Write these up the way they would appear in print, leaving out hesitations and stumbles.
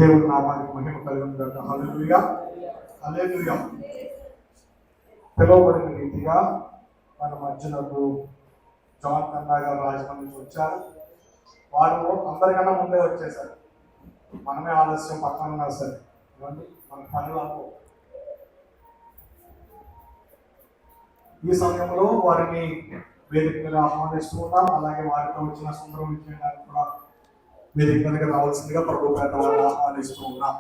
దేవుని నామానికి మహిమ కలుగునుగాక. హల్లెలూయా, హల్లెలూయా. పిలువబడిన రీతిగా మన మధ్యనకు జాన్ కన్నా గారు రాజమండ్రి నుంచి వచ్చారు. వారు అందరికన్నా ముందే వచ్చేసారు. మనమే ఆలస్యం పక్కన ఉన్నా సరే మన పనులకు ఈ సమయంలో వారిని వేదిక మీద ఆహ్వానిస్తూ ఉన్నాం. అలాగే వారితో వచ్చిన సుందరం విజయాన్ని కూడా వేదిక మీదకి రావాల్సిందిగా ప్రభు పేట వారిని ఆహ్వానిస్తూ ఉన్నాం.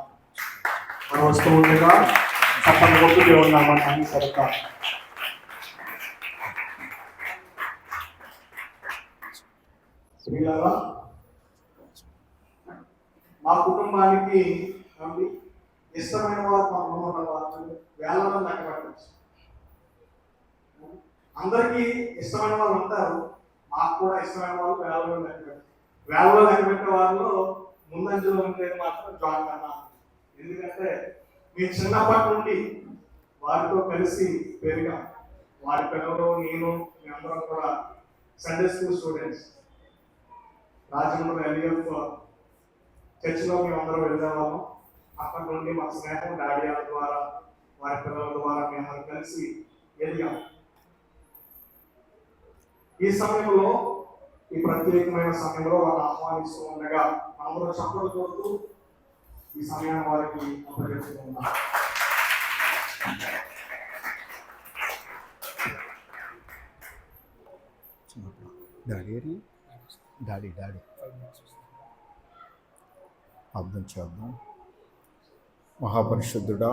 మనం వస్తూ ఉండగా తప్పని కొట్టుకే ఉన్నామని అన్ని సరికాదు. మా కుటుంబానికి ఇష్టమైన వారు మా కుటుంబం వారు వేలలో లెక్క పెట్టచ్చు. అందరికీ ఇష్టమైన వాళ్ళు ఉంటారు. మాకు కూడా ఇష్టమైన వాళ్ళు వేలలో లెక్క పెట్టారు. వేలలో లెక్క పెట్టే వాళ్ళలో ముందంజలో ఉండేది మాత్రం జాన్ కన్నా. ఎందుకంటే మీ చిన్నప్పటి నుండి వారితో కలిసి పెరిగాం. వారి పిల్లలు, నేను, మీ అందరం కూడా Sunday school students. Rajahmundry LEF చర్చిలో మేమందరం వెళ్ళేవాళ్ళం. అక్కడి నుండి మా స్నేహం డాడీ ద్వారా, వారి పిల్లల ద్వారా మేమందరం కలిసి ఎదిగాం. ఈ సమయంలో, ఈ ప్రత్యేకమైన సమయంలో వారిని ఆహ్వానిస్తూ ఉండగా అందరూ చప్పట్లు కొడుతూ ఈ సమయాన్ని వారికి అప్పగిస్తున్నాం. డాడీ అర్థం చేద్దాం. మహాపరిశుద్ధుడా,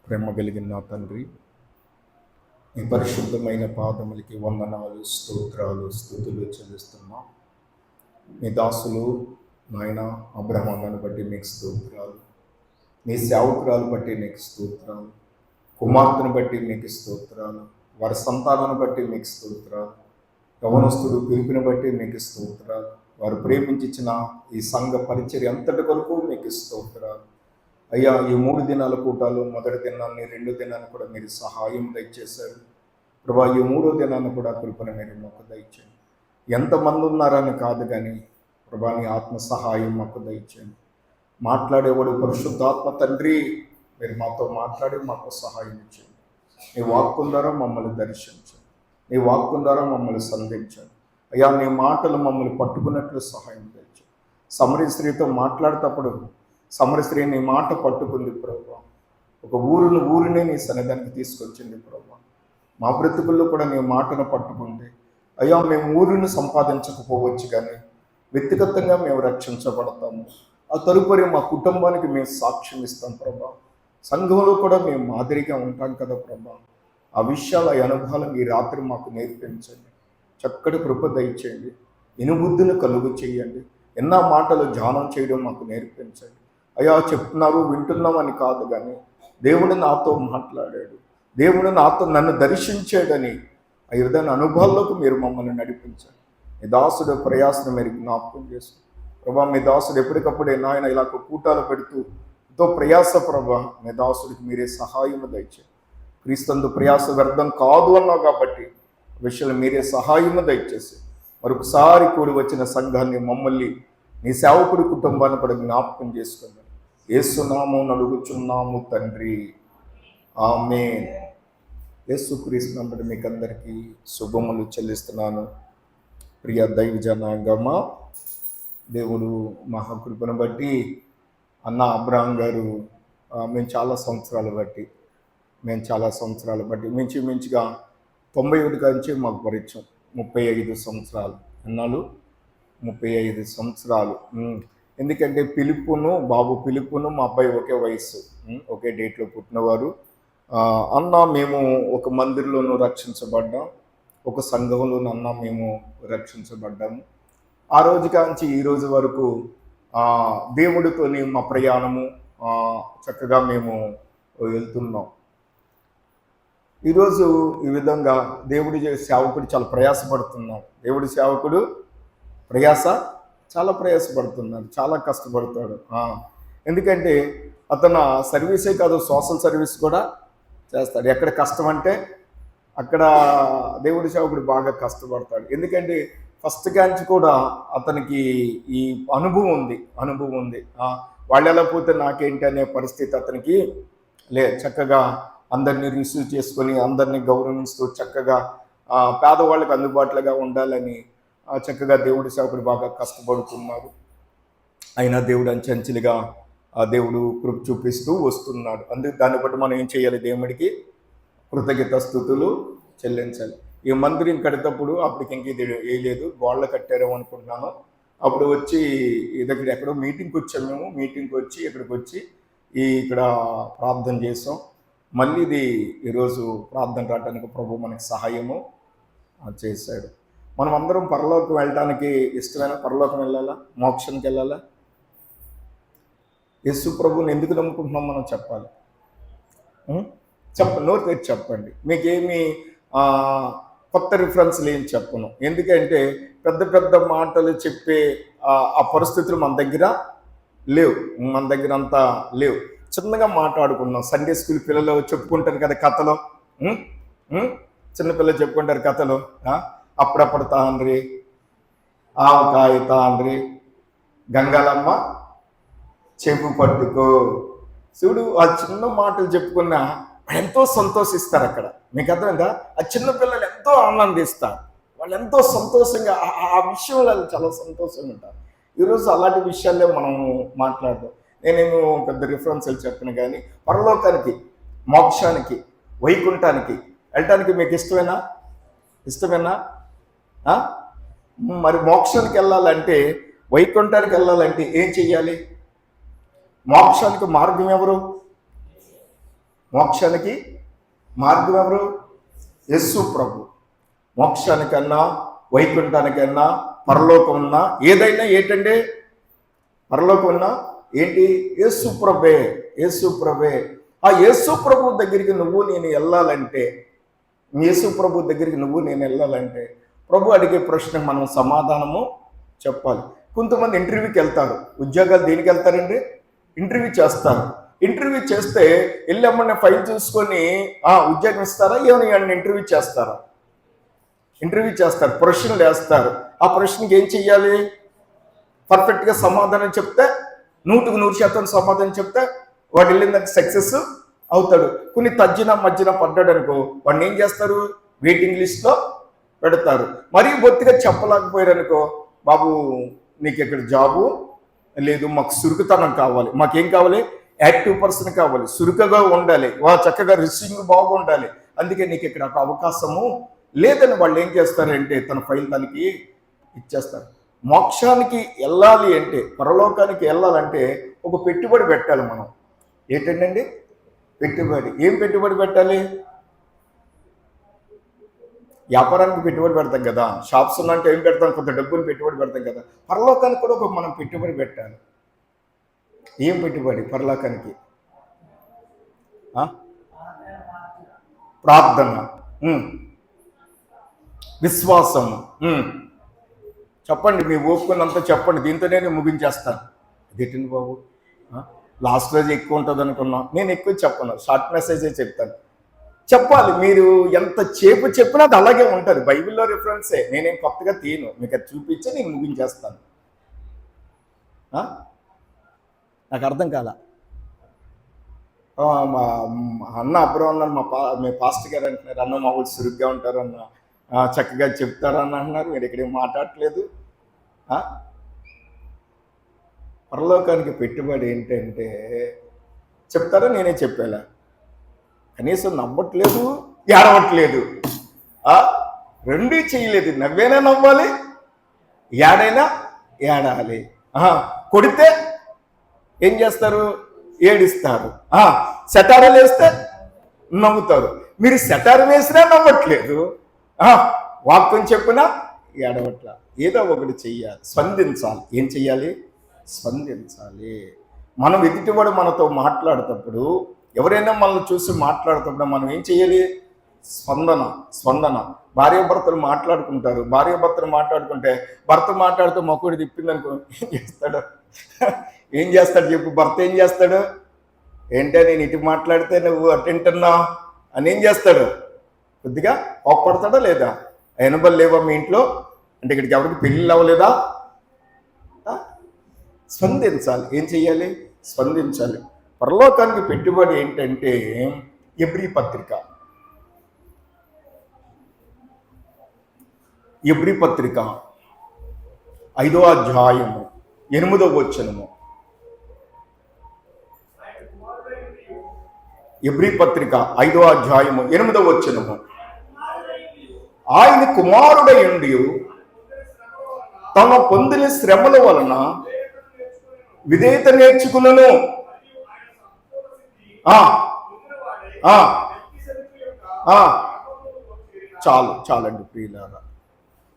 ప్రేమ కలిగిన నా తండ్రి, ఈ పరిశుద్ధమైన పాదములకి వందనాలు, స్తోత్రాలు, స్తుతులు చెల్లిస్తున్నాం. మీ దాసులు నాయన అబ్రహామును బట్టి మీకు స్తోత్రాలు, మీ సేవకురాలు బట్టి మీకు స్తోత్రాలు, కుమార్తెను బట్టి మీకు స్తోత్రాలు, వారి సంతానాన్ని బట్టి మీకు స్తోత్రాలు, యవనస్తుడు పిలుపుని బట్టి మీకు స్తోత్రాలు, వారు ప్రేమించిన ఈ సంఘ పరిచర్య అంతటి కొరకు మీకు స్తోత్రాలు. అయ్యా, ఈ 3 దినాల కూటాలు, మొదటి దినాన్ని 2 దినాన్ని కూడా మీరు సహాయం దయచేశారు ప్రభా. ఈ 3వ దినాన్ని కూడా కృపను మీరు మాకు దయచేయండి. ఎంతమంది ఉన్నారని కాదు కానీ ప్రభా, నీ ఆత్మ సహాయం మాకు దయచేయండి. మాట్లాడేవాడు పరిశుద్ధాత్మ తండ్రి, మీరు మాతో మాట్లాడి మాకు సహాయం ఇచ్చేయండి. నీ వాక్కు ద్వారా మమ్మల్ని దర్శించండి, నీ వాక్కు ద్వారా మమ్మల్ని సంధించండి. అయ్యా, నీ మాటలు మమ్మల్ని పట్టుకున్నట్లు సహాయం దయచేయండి. సమరీ స్త్రీతో మాట్లాడేటప్పుడు సమరీ స్త్రీ నీ మాట పట్టుకుంది ప్రభా. ఒక ఊరినే నీ సన్నిధానికి తీసుకొచ్చింది ప్రభా. మా బ్రతుకుల్లో కూడా నీ మాటను పట్టుకుంటే అయ్యా, మేము ఊరిని సంపాదించకపోవచ్చు కానీ వ్యక్తిగతంగా మేము రక్షించబడతాము. ఆ తదుపరి మా కుటుంబానికి మేము సాక్ష్యం ఇస్తాం ప్రభా. సంఘంలో కూడా మేము మాదిరిగా ఉంటాం కదా ప్రభా. ఆ విషయాలు, ఆ అనుభవాలు ఈ రాత్రి మాకు నేర్పించండి. చక్కటి కృప దయచేయండి. ఇనుబుద్ధిని కలుగు చేయండి. ఎన్నో మాటలు ధ్యానం చేయడం మాకు నేర్పించండి. అయ్యా, చెప్తున్నారు వింటున్నాం అని కాదు కానీ దేవుడు నాతో మాట్లాడాడు, దేవుడు నన్ను దర్శించాడని ఆ హృదయ అనుభవాల్లోకి మీరు మమ్మల్ని నడిపించండి. మీ దాసుడు ప్రయాసను మీరు జ్ఞాపకం చేస్తుంది ప్రభా. మీ దాసుడు ఎప్పటికప్పుడే నాయన ఇలా కూటాలు పెడుతూ ఎంతో ప్రయాస ప్రభా. మీ దాసుడికి మీరే సహాయం దయచేయండి. క్రీస్తు ప్రయాస వ్యర్థం కాదు అన్నావు కాబట్టి విషయాలు మీరే సహాయం దయచేసి మరొకసారి కూడి వచ్చిన సంఘాన్ని, మమ్మల్ని, నీ సేవకుడి కుటుంబాన్ని కూడా జ్ఞాపకం చేసుకుందాం. యేసు నామమున అడుగుచున్నాము తండ్రి, ఆమేన్. యేసుక్రీస్తు నామమున మీకు అందరికీ శుభములు చెల్లిస్తున్నాను. ప్రియ దైవ జనాంగమా, దేవుడు మహాకృపను బట్టి అన్న అబ్రహాం గారు మేము చాలా సంవత్సరాలు బట్టి మించుగా 91 నుంచి మాకు పరిచయం. 35 సంవత్సరాలు ఎన్నాళ్ళు? 35 సంవత్సరాలు. ఎందుకంటే బాబు పిలుపును మా అబ్బాయి ఒకే వయసు, ఒకే డేట్లో పుట్టినవారు. అన్న మేము ఒక మందిరంలోనూ రక్షించబడ్డాం, ఒక సంఘంలోనూ అన్న మేము రక్షించబడ్డాము. ఆ రోజు కాంచి ఈ రోజు వరకు దేవుడితోని మా ప్రయాణము చక్కగా మేము వెళ్తున్నాం. ఈరోజు ఈ విధంగా దేవుడి సేవకుడు చాలా ప్రయాసపడుతున్నాం. దేవుడి సేవకుడు చాలా ప్రయాసపడుతున్నాడు, చాలా కష్టపడతాడు. ఎందుకంటే అతను సర్వీసే కాదు, సోషల్ సర్వీస్ కూడా చేస్తాడు. ఎక్కడ కష్టం అంటే అక్కడ దేవుడి సేవకుడు బాగా కష్టపడతాడు. ఎందుకంటే ఫస్ట్ గాంచి కూడా అతనికి ఈ అనుభవం ఉంది. వాళ్ళు ఎలా పోతే నాకేంటి అనే పరిస్థితి అతనికి చక్కగా అందరినీ రిసీవ్ చేసుకొని అందరినీ గౌరవిస్తూ చక్కగా పేదవాళ్ళకి అందుబాటులోగా ఉండాలని చక్కగా దేవుడి సేవకుడు బాగా కష్టపడుతున్నారు. అయినా దేవుడు అంచెంచెలుగా దేవుడు కృప చూపిస్తూ వస్తున్నాడు. అందుకే దాన్ని బట్టి మనం ఏం చేయాలి? దేవుడికి కృతజ్ఞత స్థుతులు చెల్లించాలి. ఈ మందిరం కడేటప్పుడు అప్పటికి ఇంక ఇది వేయలేదు, గోడలు కట్టారేమో అనుకుంటున్నాను. అప్పుడు వచ్చి దగ్గర ఎక్కడో మీటింగ్కి వచ్చాము మేము. మీటింగ్కి వచ్చి ఇక్కడికి వచ్చి ఇక్కడ ప్రార్థన చేసాం. మళ్ళీ ఇది ఈరోజు ప్రార్థన రావడానికి ప్రభు మనకి సహాయము చేశాడు. మనం అందరం పరలోకం వెళ్ళడానికి ఇష్టమైన పరలోకం వెళ్ళాలా, మోక్షానికి వెళ్ళాలా? యేసు ప్రభువుని ఎందుకు నమ్ముకుంటున్నాం మనం చెప్పాలి. నోరు తెచ్చి చెప్పండి. మీకేమి కొత్త రిఫరెన్స్లు ఏం చెప్పను. ఎందుకంటే పెద్ద పెద్ద మాటలు చెప్పే ఆ పరిస్థితులు మన దగ్గర లేవు. మన దగ్గర అంతా లేవు. చిన్నగా మాట్లాడుకున్నాం. సండే స్కూల్ పిల్లలు చెప్పుకుంటారు కదా కథలు. చిన్నపిల్లలు చెప్పుకుంటారు కథలు. అప్పుడప్పుడు తాండ్రి, ఆవకాయ తాండ్రి, గంగాలమ్మ చెంపు పట్టుకో. చూడు, ఆ చిన్న మాటలు చెప్పుకున్నా ఎంతో సంతోషిస్తారు అక్కడ. మీకు అర్థమైందా? ఆ చిన్న పిల్లలు ఎంతో ఆనందిస్తారు. వాళ్ళు ఎంతో సంతోషంగా ఆ విషయంలో చాలా సంతోషంగా ఉంటారు. ఈరోజు అలాంటి విషయాలే మనం మాట్లాడదాం. నేనేమో పెద్ద రిఫరెన్స్లు చెప్పను, కానీ పరలోకానికి, మోక్షానికి, వైకుంఠానికి వెళ్ళటానికి మీకు ఇష్టమేనా? మరి మోక్షానికి వెళ్ళాలంటే, వైకుంఠానికి వెళ్ళాలంటే ఏం చెయ్యాలి? మోక్షానికి మార్గం ఎవరు? మోక్షానికి మార్గం ఎవరు? యేసు ప్రభు. మోక్షానికన్నా, వైకుంఠానికన్నా, పరలోకం ఉన్నా ఏదైనా ఏంటంటే, పరలోకం ఉన్నా ఏంటి? యేసు ప్రభే. ఆ యేసు ప్రభు దగ్గరికి నేను వెళ్ళాలంటే, ప్రభు అడిగే ప్రశ్నకు మనం సమాధానము చెప్పాలి. కొంతమంది ఇంటర్వ్యూకి వెళ్తారు. ఉద్యోగాలు దేనికి వెళ్తారండి? ఇంటర్వ్యూ చేస్తారు. ఇంటర్వ్యూ చేస్తే వెళ్ళమ్మన్న ఫైల్ చూసుకొని ఉద్యోగం ఇస్తారా? ఏమైనా ఇంటర్వ్యూ చేస్తారు. ప్రశ్నలు వేస్తారు. ఆ ప్రశ్నకి ఏం చెయ్యాలి? పర్ఫెక్ట్గా సమాధానం చెప్తే, 100% సమాధానం చెప్తే వాడు వెళ్ళిందానికి సక్సెస్ అవుతాడు. కొన్ని మధ్యన పడ్డాడు అనుకో, వాడిని ఏం చేస్తారు? వెయిటింగ్ లిస్ట్లో పెడతారు. మరీ బొత్తిగా చెప్పలేకపోయారు అనుకో, బాబు నీకు ఇక్కడ జాబు లేదు, మాకు సురుకుతనం కావాలి. మాకేం కావాలి? యాక్టివ్ పర్సన్ కావాలి, సురుకగా ఉండాలి, చక్కగా రిసీవింగ్ బాగుండాలి, అందుకే నీకు ఇక్కడ ఒక అవకాశము లేదని వాళ్ళు ఏం చేస్తారంటే తన ఫైల్ తనకి ఇచ్చేస్తారు. మోక్షానికి వెళ్ళాలి అంటే, పరలోకానికి వెళ్ళాలంటే ఒక పెట్టుబడి పెట్టాలి మనం. ఏంటండి పెట్టుబడి? ఏం పెట్టుబడి పెట్టాలి? వ్యాపారానికి పెట్టుబడి పెడతాం కదా, షాప్స్ ఉన్నంటే ఏం పెడతాం? కొంత డబ్బుని పెట్టుబడి పెడతాం కదా. పరలోకానికి కూడా ఒక మనం పెట్టుబడి పెట్టాలి. ఏం పెట్టుబడి పరలోకానికి? ప్రార్థన, విశ్వాసము. చెప్పండి, మీ ఓపుకున్నంత చెప్పండి, దీంతోనే నేను ముగించేస్తాను. అదేంటండి బాబు, లాస్ట్ రోజు ఎక్కువ ఉంటుంది అనుకున్నాం. నేను ఎక్కువ చెప్పను, షార్ట్ మెసేజే చెప్తాను. చెప్పాలి. మీరు ఎంత చేపు చెప్పినా అది అలాగే ఉంటుంది. బైబిల్లో రిఫరెన్సే, నేనేం కొత్తగా తీయను. మీకు అది చూపించి నేను ముగించేస్తాను. నాకు అర్థం కాల. మా అన్న అప్పుడు అన్నారు, మీ పాస్టర్ గారు అంటున్నారు, అన్న మా ఊళ్ళు సురుగ్గా ఉంటారు అన్న, చక్కగా చెప్తారు అని అంటున్నారు. మీరు ఇక్కడేం మాట్లాడట్లేదు. పరలోకానికి పెట్టుబడి ఏంటంటే, చెప్తారా? నేనే చెప్పేలా. కనీసం నవ్వట్లేదు, ఏడవట్లేదు, రెండూ చేయలేదు. నవ్వేనా నవ్వాలి, ఏడైనా ఏడాలి. కొడితే ఏం చేస్తారు? ఏడిస్తారు. సెటారులు వేస్తే నవ్వుతారు. మీరు సెటారు వేసినా నవ్వట్లేదు, వాక్యం చెప్పినా ఏడవట్ల. ఏదో ఒకటి చెయ్యాలి, స్పందించాలి. ఏం చెయ్యాలి? స్పందించాలి. మనం ఎదుటివాడు మనతో మాట్లాడేటప్పుడు, ఎవరైనా మనల్ని చూసి మాట్లాడుతున్నప్పుడు మనం ఏం చేయాలి? స్పందన. భార్యాభర్తలు మాట్లాడుకుంటారు. భార్యాభర్తలు మాట్లాడుకుంటే భర్త మాట్లాడుతూ మొక్కుడు తిప్పిందనుకో, ఏం చేస్తాడు చెప్పు? భర్త ఏం చేస్తాడు? ఏంటో నేను ఇటు మాట్లాడితే నువ్వు అటెంటున్నావు అని ఏం చేస్తాడు? కొద్దిగా కోప్పడతాడా లేదా? ఎనబలు లేవా మీ ఇంట్లో అంటే ఇక్కడికి ఎవరికి పెళ్ళి అవ్వలేదా? స్పందించాలి. ఏం చెయ్యాలి? స్పందించాలి. పరలోకానికి పెట్టుబడి ఏంటంటే ఎబ్రీ పత్రిక 5వ అధ్యాయము 8వ వచనము. ఎబ్రీ పత్రిక 5వ అధ్యాయము 8వ వచనము. ఆయన కుమారుడై ఉండి తమ పొందిన శ్రమల వలన విధేయత నేర్చుకున్నను. చాలండి ప్రియులారా.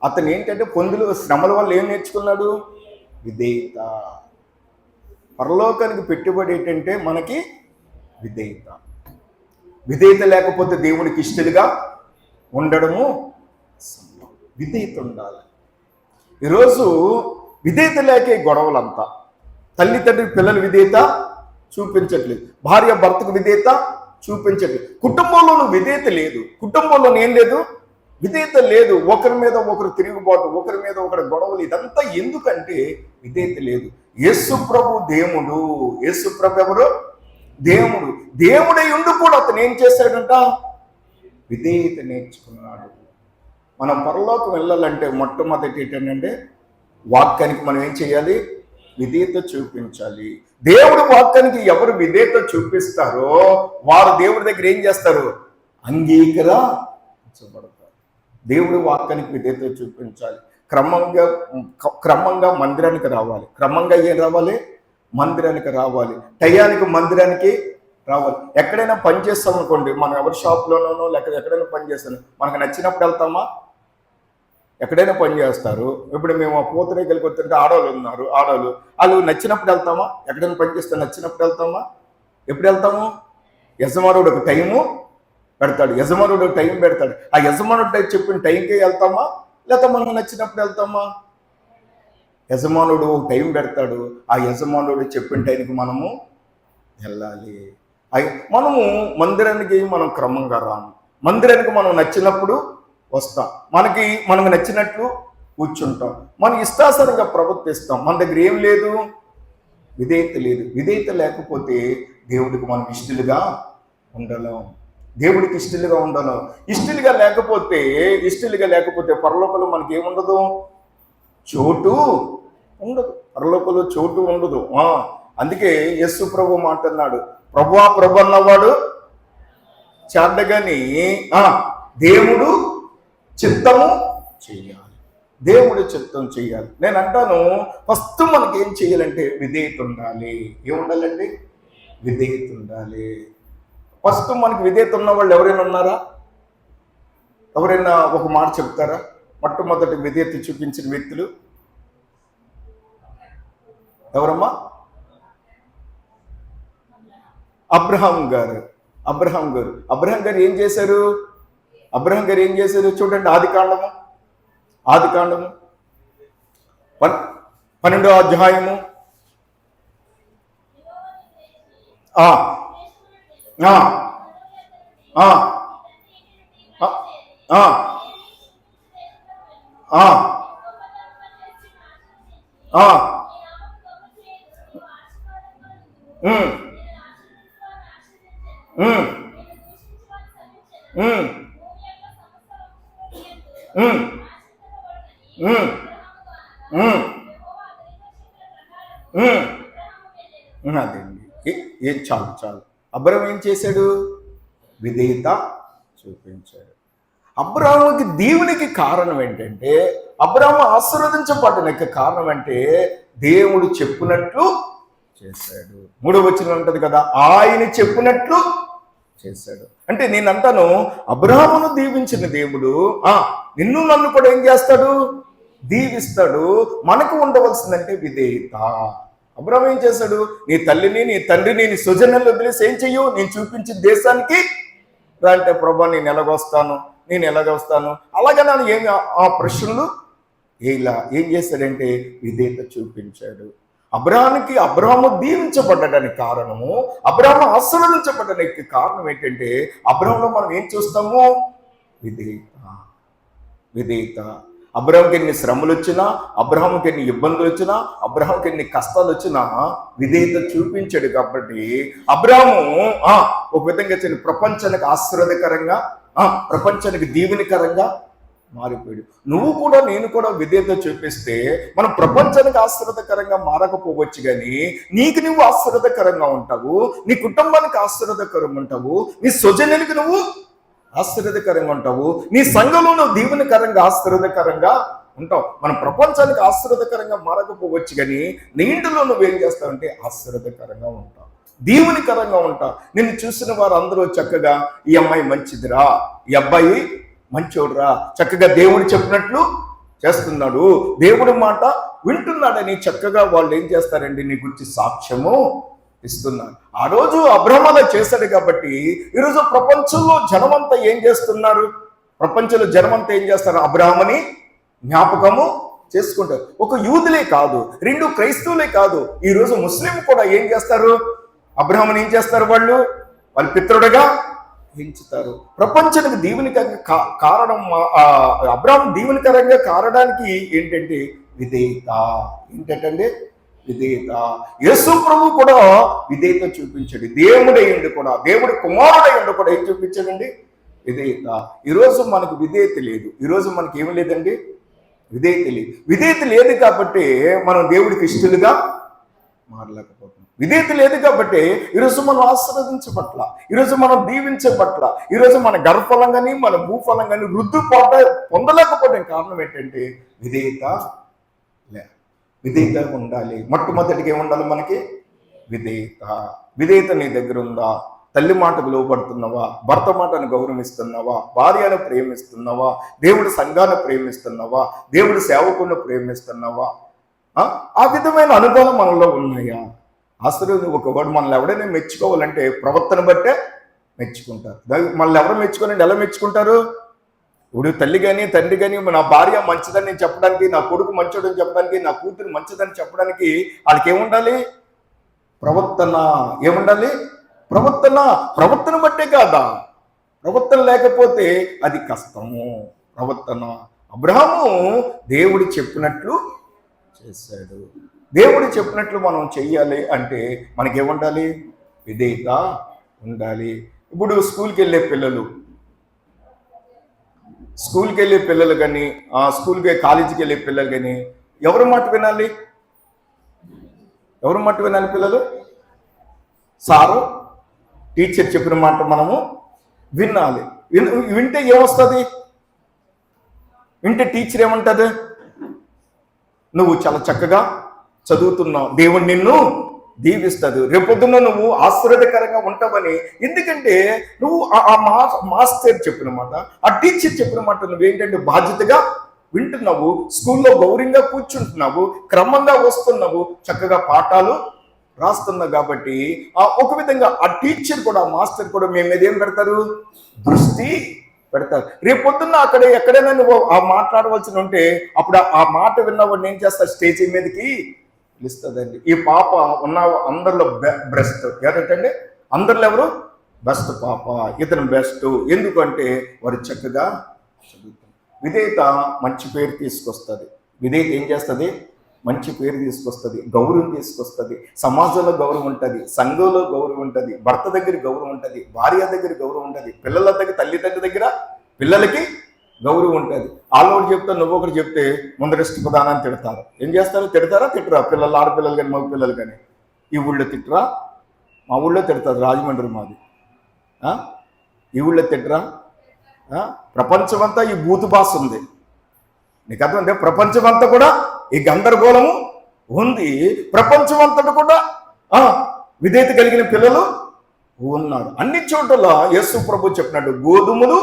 అతను ఏంటంటే పొందులు శ్రమల వల్ల ఏం నేర్చుకున్నాడు? విధేయత. పరలోకానికి పెట్టుబడి ఏంటంటే మనకి విధేయత. విధేయత లేకపోతే దేవునికి ఇష్టలుగా ఉండడము. విధేయత ఉండాలి. ఈరోజు విధేయత లేకే గొడవలంతా. తల్లి తండ్రి పిల్లల విధేయత చూపించట్లేదు, భార్య భర్తకు విధేయత చూపించట్లేదు, కుటుంబంలోనూ విధేయత లేదు. కుటుంబంలో ఏం లేదు? విధేయత లేదు. ఒకరి మీద ఒకరు తిరుగుబాటు, ఒకరి మీద ఒకరి గొడవలు. ఇదంతా ఎందుకంటే విధేయత లేదు. యేసు ప్రభు దేవుడు. యేసు ప్రభు ఎవరు? దేవుడు. దేవుడై ఉండి కూడా అతను ఏం చేశాడంట? విధేయత నేర్చుకున్నాడు. మనం పరలోకం వెళ్ళాలంటే మొట్టమొదటి ఏంటంటే వాక్యానికి మనం ఏం చేయాలి? విధేయత చూపించాలి. దేవుడు వాక్యానికి ఎవరు విధేయత చూపిస్తారో వారు దేవుడి దగ్గర ఏం చేస్తారు? అంగీకరించబడతారు. దేవుడు వాక్యానికి విధేయత చూపించాలి. క్రమంగా మందిరానికి రావాలి. క్రమంగా ఏం రావాలి? మందిరానికి రావాలి. టయానికి మందిరానికి రావాలి. ఎక్కడైనా పని చేస్తాం అనుకోండి, మనం ఎవరి షాప్లోనో లేకపోతే ఎక్కడైనా పని చేస్తాను, మనకు నచ్చినప్పుడు వెళ్తామా? ఎక్కడైనా పని చేస్తారు. ఇప్పుడు మేము ఆ పూతరేకలకి వస్తుంటే ఆడవాళ్ళు ఉన్నారు, ఆడవాళ్ళు వాళ్ళు నచ్చినప్పుడు వెళ్తామా? ఎక్కడైనా పని చేస్తే నచ్చినప్పుడు వెళ్తామా? ఎప్పుడు వెళ్తాము? యజమానుడు ఒక టైము పెడతాడు. యజమానుడు టైం పెడతాడు. ఆ యజమానుడు చెప్పిన టైంకే వెళ్తామా లేకపోతే మనకు నచ్చినప్పుడు వెళ్తామా? యజమానుడు టైం పెడతాడు. ఆ యజమానుడు చెప్పిన టైంకి మనము వెళ్ళాలి. మనము మందిరానికి మనం క్రమంగా రాము. మందిరానికి మనం నచ్చినప్పుడు వస్తాం. మనకు నచ్చినట్లు కూర్చుంటాం. మనం ఇష్టాసరంగా ప్రవర్తిస్తాం. మన దగ్గర ఏం లేదు? విధేయత లేదు. విధేయత లేకపోతే దేవుడికి మనం ఇష్టలుగా ఉండలేం. దేవుడికి ఇష్టలుగా ఉండలేం. ఇష్టలుగా లేకపోతే పరలోకంలో మనకి ఏముండదు? చోటు ఉండదు. పరలోకంలో చోటు ఉండదు. అందుకే యేసు ప్రభు మాట అన్నాడు, ప్రభు అన్నవాడు చేతగాని దేవుడు చిత్తము చెయ్యాలి. దేవుడు చిత్తం చెయ్యాలి. నేను అంటాను, ఫస్ట్ మనకి ఏం చేయాలంటే విధేయత ఉండాలి. ఏముండాలండి? విధేయత ఉండాలి. ఫస్ట్ మనకి విధేయత ఉన్న వాళ్ళు ఎవరైనా ఉన్నారా? ఎవరైనా ఒక మాట చెప్తారా? మొట్టమొదటి విధేయత చూపించిన వ్యక్తులు ఎవరమ్మా? అబ్రహాం గారు ఏం చేశారు? అబ్రహాం గారు ఏం చేశారు? చూడండి, ఆదికాండము 12వ అధ్యాయము. అదండి. చాలు. అబ్రహాం ఏం చేశాడు? విధేయత చూపించాడు. అబ్రహాముకి దేవునికి కారణం ఏంటంటే, అబ్రహాము ఆశీర్వదించబడడానికి కారణం అంటే దేవుడు చెప్పినట్లు చేశాడు. 3వ వచనం ఉంటది కదా, ఆయన చెప్పినట్లు చేశాడు. అంటే నేను అంటాను, అబ్రహామును దీవించిన దేవుడు నిన్ను నన్ను కూడా ఏం చేస్తాడు? దీవిస్తాడు. మనకు ఉండవలసిందంటే విధేయత. అబ్రహాం ఏం చేశాడు? నీ తల్లిని, నీ తండ్రిని, నీ సుజనులు వదిలేసి ఏం చెయ్యు? నేను చూపించిన దేశానికి రా అంటే, ప్రభా నేను ఎలాగొస్తాను అలాగే నన్ను ఏమి ఆ ప్రశ్నలు ఇలా ఏం చేశాడంటే విధేయత చూపించాడు. అబ్రహాము దీవించబడ్డానికి కారణము, అబ్రహాము ఆశీర్వదించబడ్డానికి కారణం ఏంటంటే, అబ్రహాంలో మనం ఏం చూస్తాము? విధేయత. అబ్రహాంకి ఎన్ని శ్రమలు వచ్చినా, అబ్రహాంకి ఎన్ని ఇబ్బందులు వచ్చినా, అబ్రహాంకి ఎన్ని కష్టాలు వచ్చినా విధేయత చూపించాడు. కాబట్టి అబ్రహాము ఒక విధంగా ప్రపంచానికి ఆశీర్వాదకరంగా, ప్రపంచానికి దీవెనకరంగా మారిపోయాడు. నువ్వు కూడా నేను కూడా విధేయత చూపిస్తే మనం ప్రపంచానికి ఆశీర్వాదకరంగా మారకపోవచ్చు, కానీ నీకు నువ్వు ఆశీర్వాదకరంగా ఉంటావు, నీ కుటుంబానికి ఆశీర్వాదకరంగా ఉంటావు, నీ స్వజనునికి నువ్వు ఆశీర్వాదకరంగా ఉంటావు, నీ సంఘంలో నువ్వు దీవెనకరంగా ఆశీర్వాదకరంగా ఉంటావు. మనం ప్రపంచానికి ఆశీర్వాదకరంగా మారకపోవచ్చు, కానీ నీ ఇంటిలో నువ్వేం చేస్తావంటే ఆశీర్వాదకరంగా ఉంటావు, దీవెనకరంగా ఉంటావు. నిన్ను చూసిన వారు అందరూ చక్కగా ఈ అమ్మాయి మంచిదిరా, ఈ అబ్బాయి మంచోడురా, చక్కగా దేవుడు చెప్పినట్లు చేస్తున్నాడు, దేవుడి మాట వింటున్నాడని చక్కగా వాళ్ళు ఏం చేస్తారండి, నీ గురించి సాక్ష్యము ఇస్తున్నారు. ఆ రోజు అబ్రహాము అలా చేశాడు. కాబట్టి ఈరోజు ప్రపంచంలో జనమంతా ఏం చేస్తున్నారు, ప్రపంచంలో జనమంతా ఏం చేస్తారు, అబ్రహాముని జ్ఞాపకము చేసుకుంటారు. ఒక యూదులే కాదు, 2 క్రైస్తవులే కాదు, ఈరోజు ముస్లిం కూడా ఏం చేస్తారు, అబ్రహాముని ఏం చేస్తారు, వాళ్ళు పితరుడుగా ఎంచుతారు. ప్రపంచానికి దీవెనకరంగా కారణం, అబ్రహాము దీవెనకరంగా కారడానికి ఏంటంటే విధేయత. ఏంటంటే విధేయత. యేసు ప్రభు కూడా విధేయత చూపించాడు. దేవుడయ్యండి కూడా, దేవుడి కుమారుడయ్యండి కూడా ఏం చూపించాడండి, విధేయత. ఈరోజు మనకు విధేయత లేదు. ఈరోజు మనకి ఏమి లేదండి, విధేయత లేదు. విధేయత లేదు కాబట్టి మనం దేవుడికి ఇష్టలుగా మారలేకపోతున్నాం. విధేయత లేదు కాబట్టి ఈరోజు మనం ఆశీర్వదించబట్ల, ఈరోజు మనం దీవించబట్ల, ఈరోజు మన గర్భఫలం కానీ మన భూఫలం కానీ రుద్దుపాట పొందలేకపోవడం కారణం ఏంటంటే విధేయత లే. విధేయత ఉండాలి. మొట్టమొదటిగా ఏముండాలి మనకి, విధేయత. విధేయత నీ దగ్గర ఉందా? తల్లి మాటకు లోబడుతున్నావా? భర్త మాటను గౌరవిస్తున్నావా? భార్యను ప్రేమిస్తున్నావా? దేవుడి సంఘాన్ని ప్రేమిస్తున్నావా? దేవుడి సేవకులను ప్రేమిస్తున్నావా? ఆ విధమైన అనుభవం మనలో ఉన్నాయా? అసలు ఒక వాడు మనల్ని ఎవడైనా మెచ్చుకోవాలంటే ప్రవర్తన బట్టే మెచ్చుకుంటారు. మనల్ని ఎవరు మెచ్చుకోవాలంటే ఎలా మెచ్చుకుంటారు? ఇప్పుడు తల్లి కానీ తండ్రి కానీ నా భార్య మంచిదని చెప్పడానికి, నా కొడుకు మంచోడని చెప్పడానికి, నా కూతురు మంచిదని చెప్పడానికి వాళ్ళకి ఏముండాలి, ప్రవర్తన. ఏముండాలి, ప్రవర్తన. ప్రవర్తన బట్టే కాదా, ప్రవర్తన లేకపోతే అది కష్టము. ప్రవర్తన. అబ్రహాము దేవుడు చెప్పినట్లు చేశాడు. దేవుడు చెప్పినట్లు మనం చెయ్యాలి అంటే మనకేముండాలి, విధేయత ఉండాలి. ఇప్పుడు స్కూల్కి వెళ్ళే పిల్లలు కానీ, కాలేజీకి వెళ్ళే పిల్లలు కానీ ఎవరి మాట వినాలి? ఎవరి మాట వినాలి పిల్లలు? సారు టీచర్ చెప్పిన మాట మనము వినాలి. వింటే ఏమొస్తుంది? వింటే టీచర్ ఏమంటుంది, నువ్వు చాలా చక్కగా చదువుతున్నావు, దేవుడు నిన్ను దీవిస్తుంది, రేపొద్దున నువ్వు ఆశీర్వాదకరంగా ఉంటావని. ఎందుకంటే నువ్వు ఆ మాస్టర్ చెప్పిన మాట, ఆ టీచర్ చెప్పిన మాట నువ్వేంటంటే బాధ్యతగా వింటున్నావు, స్కూల్లో గౌరవంగా కూర్చుంటున్నావు, క్రమంగా వస్తున్నావు, చక్కగా పాఠాలు రాస్తున్నావు. కాబట్టి ఒక విధంగా ఆ టీచర్ కూడా, ఆ మాస్టర్ కూడా మేము మీద ఏం పెడతారు, దృష్టి పెడతారు. రేపొద్దున్న అక్కడ ఎక్కడైనా నువ్వు మాట్లాడవలసి ఉంటే అప్పుడు ఆ మాట విన్నవాడిని ఏం చేస్తారు, స్టేజ్ మీదకి పిలుస్తుందండి. ఈ పాప ఉన్న అందరిలో బెస్ట్ ఎవరంటే, అందరిలో ఎవరు బెస్ట్ పాప, ఇతను బెస్ట్. ఎందుకంటే వారు చక్కగా చదువుతారు. విధేయత మంచి పేరు తీసుకొస్తుంది. విధేయత ఏం చేస్తుంది, మంచి పేరు తీసుకొస్తుంది, గౌరవం తీసుకొస్తుంది. సమాజంలో గౌరవం ఉంటుంది, సంఘంలో గౌరవం ఉంటుంది, భర్త దగ్గర గౌరవం ఉంటుంది, భార్య దగ్గర గౌరవం ఉంటుంది, పిల్లల దగ్గర, తల్లిదండ్రుల దగ్గర పిల్లలకి గౌరవం ఉంటుంది. ఆలోడు చెప్తే నువ్వు ఒకటి చెప్తే ముందరెస్ట్ ప్రధానాన్ని తిడతారు. ఏం చేస్తారు, తిడతారా తిట్టరా? పిల్లలు, ఆడపిల్లలు కానీ మగ పిల్లలు కానీ. ఈ ఊళ్ళో తిట్టరా? మా ఊళ్ళో తిడతారు, రాజమండ్రి మాది. ఈ ఊళ్ళో తిట్టరా? ప్రపంచమంతా ఈ బూతు భాష ఉంది. నీకు అర్థం అంటే ప్రపంచమంతా కూడా ఈ గందరగోళము ఉంది. ప్రపంచమంతటా కూడా విధేయత కలిగిన పిల్లలు ఉన్నారు. అన్ని చోట్ల యేసు ప్రభు చెప్పినట్టు గోధుమలు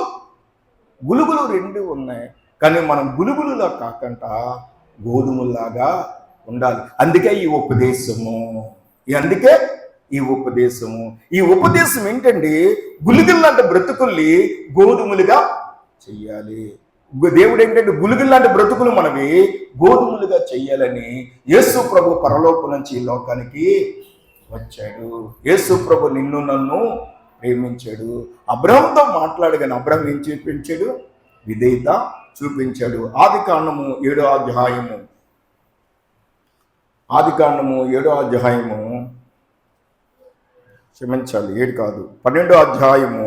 గులుగులు 2 ఉన్నాయి, కానీ మనం గులుగులులా కాకుండా గోధుమల్లాగా ఉండాలి. అందుకే ఈ ఉపదేశము. ఈ ఉపదేశం ఏంటండి, గులుగుల్లాంటి బ్రతుకుల్ని గోధుమలుగా చెయ్యాలి. దేవుడు ఏంటంటే గులుగుల్లాంటి బ్రతుకులు మనవి గోధుమలుగా చెయ్యాలని యేసు ప్రభు పరలోకం నుంచి ఈ లోకానికి వచ్చాడు. యేసు ప్రభు నిన్ను నన్ను ప్రేమించాడు. అబ్రహాంతో మాట్లాడగానే అబ్రహాం ఏం చూపించాడు, విధేయత చూపించాడు. ఆదికాండము 7వ అధ్యాయము క్షమించాలి 7 కాదు 12వ అధ్యాయము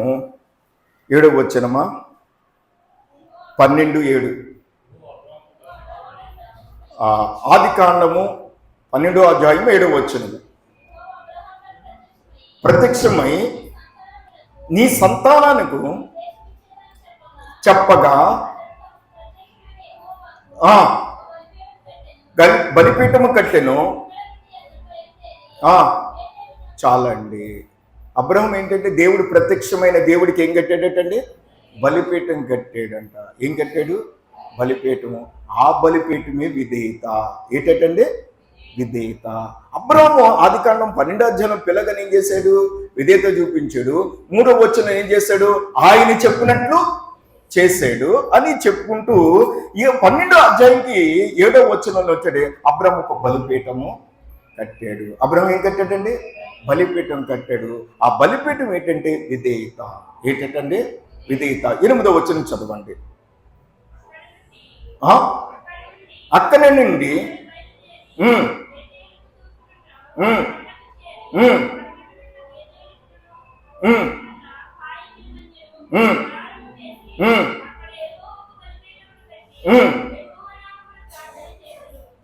7వ వచనమా 12:7 ఆదికాండము 12వ అధ్యాయం 7వ వచనము. ప్రత్యక్షమై నీ సంతానానికి చెప్పగా బలిపీఠము కట్టెను. చాలండి. అబ్రహం ఏంటంటే దేవుడు ప్రత్యక్షమైన దేవుడికి ఏం కట్టాడటండి? బలిపీఠం కట్టాడంట. ఏం కట్టాడు? బలిపీఠము. ఆ బలిపీఠమే విధేయత. ఏంటండి? విధేయత. అబ్రహము ఆదికాండం 12వ అధ్యాయం పిల్లగాని ఏం చేశాడు? విధేయత చూపించాడు. 3వ వచనం ఏం చేశాడు? ఆయన చెప్పినట్లు చేశాడు అని చెప్పుకుంటూ ఈ 12వ అధ్యాయంకి 7వ వచనంలో వచ్చాడు. అబ్రహం ఒక బలిపీఠము కట్టాడు. అబ్రహం ఏం కట్టాడండి? బలిపీఠం కట్టాడు. ఆ బలిపీఠం ఏంటంటే విధేయత. ఏంటంటే విధేయత. 8వ వచనం చదవండి. అక్కడి నుండి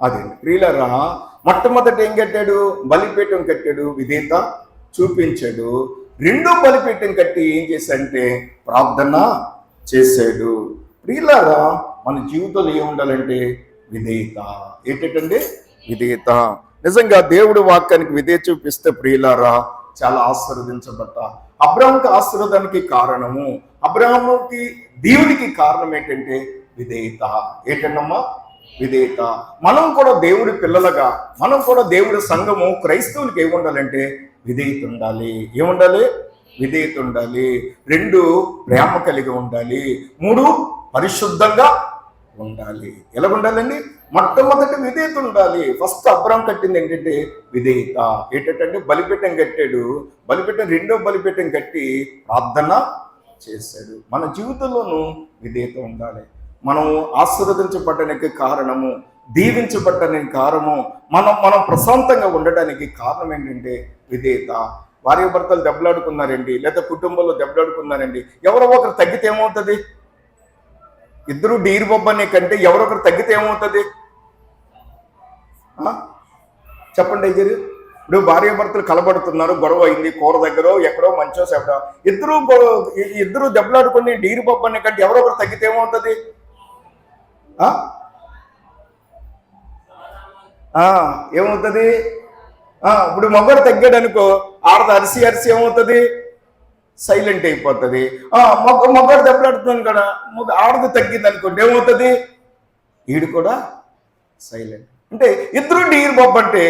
అదే ప్రియులారా, మొట్టమొదట ఏం కట్టాడు? బలిపీఠం కట్టాడు, విధేయత చూపించాడు. రెండో బలిపీఠం కట్టి ఏం చేశాడంటే ప్రార్థన చేశాడు. ప్రియులారా, మన జీవితంలో ఏముండాలంటే విధేయత. ఏంటంటే విధేయత. నిజంగా దేవుడి వాక్యానికి విధేయత చూపిస్తే ప్రియులారా చాలా ఆశీర్వదించబడ్డ. అబ్రహాంకి ఆశీర్వాదానికి కారణము, అబ్రహాముకి దేవునికి కారణం ఏంటంటే విధేయత. ఏంటన్నమ్మా? విధేయత. మనం కూడా దేవుడి పిల్లలుగా, మనం కూడా దేవుడి సంఘము క్రైస్తవులకి ఏముండాలంటే విధేయత ఉండాలి. ఏముండాలి? విధేయత ఉండాలి. 2 ప్రేమ కలిగి ఉండాలి. 3 పరిశుద్ధంగా ఉండాలి. ఎలా ఉండాలండి? మొట్టమొదటి విధేయత ఉండాలి. ఫస్ట్ అబ్రహాం కట్టింది ఏంటంటే విధేయత. ఏంటంటే బలిపీఠం కట్టాడు. బలిపీఠం రెండో బలిపీఠం కట్టి ప్రార్థన చేశాడు. మన జీవితంలోనూ విధేయత ఉండాలి. మనం ఆశీర్వదించబడడానికి కారణము, దీవించబడడానికి కారణము, మనం ప్రశాంతంగా ఉండడానికి కారణం ఏంటంటే విధేయత. భార్య భర్తలు దెబ్బలాడుకున్నారండి, లేదా కుటుంబంలో దెబ్బలాడుకున్నారండి, ఎవరో ఒకరు తగ్గితే ఏమవుతుంది? ఇద్దరు డీరు బొబ్బనే కంటే ఎవరొకరు తగ్గితే ఏమవుతుంది? చెప్పండి అయ్యారు. ఇప్పుడు భార్య భర్తలు కలబడుతున్నారు, గొడవ అయింది, కూర దగ్గర ఎక్కడో మంచో సెవడో, ఇద్దరు దెబ్బలాడుకుని డీరు బొబ్బనే కంటే ఎవరొకరు తగ్గితే ఏమవుతుంది? ఏమవుతుంది? ఇప్పుడు మగవాడు తగ్గాడు అనుకో, ఆడది అరిసి అరిసి ఏమవుతుంది? సైలెంట్ అయిపోతుంది. మగవాడు దెబ్బలాడుతున్నాను కదా, ఆడది తగ్గింది అనుకోండి ఏమవుతుంది? ఈడు కూడా సైలెంట్. అంటే ఇద్దరు డీర్ బొబ్బ అంటే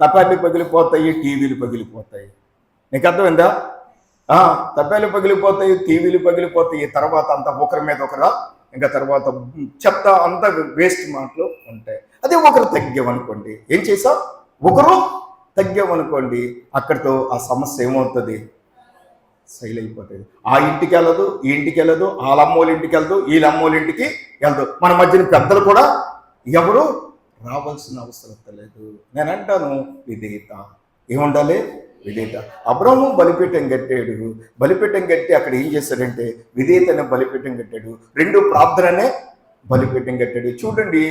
తపాలు పగిలిపోతాయి, టీవీలు పగిలిపోతాయి. నీకు అర్థమైందా? తపాలు పగిలిపోతాయి, టీవీలు పగిలిపోతాయి. తర్వాత అంతా ఒకరి మీద ఒకరా, ఇంకా తర్వాత చెత్త అంతా వేస్ట్ మాటలు ఉంటాయి. అదే ఒకరు తగ్గామనుకోండి, ఏం చేసాం? ఒకరు తగ్గామనుకోండి, అక్కడితో ఆ సమస్య ఏమవుతుంది? సైల్ అయిపోతుంది. ఆ ఇంటికి వెళ్ళదు, ఈ ఇంటికి వెళ్ళదు, వాళ్ళ అమ్మోళ్ళ ఇంటికి వెళ్దు, వీళ్ళ అమ్మోళ్ళ ఇంటికి వెళ్దు. మన మధ్యన పెద్దలు కూడా ఎవరు రావాల్సిన అవసరం లేదు. నేను అంటాను విధేయత. ఏముండాలి? విధేయత. అబ్రహాము బలిపీఠం కట్టాడు. బలిపీఠం కట్టి అక్కడ ఏం చేశాడంటే విధేయతనే బలిపీఠం కట్టాడు. 2 ప్రార్థననే బలిపీఠం కట్టాడు. చూడండి,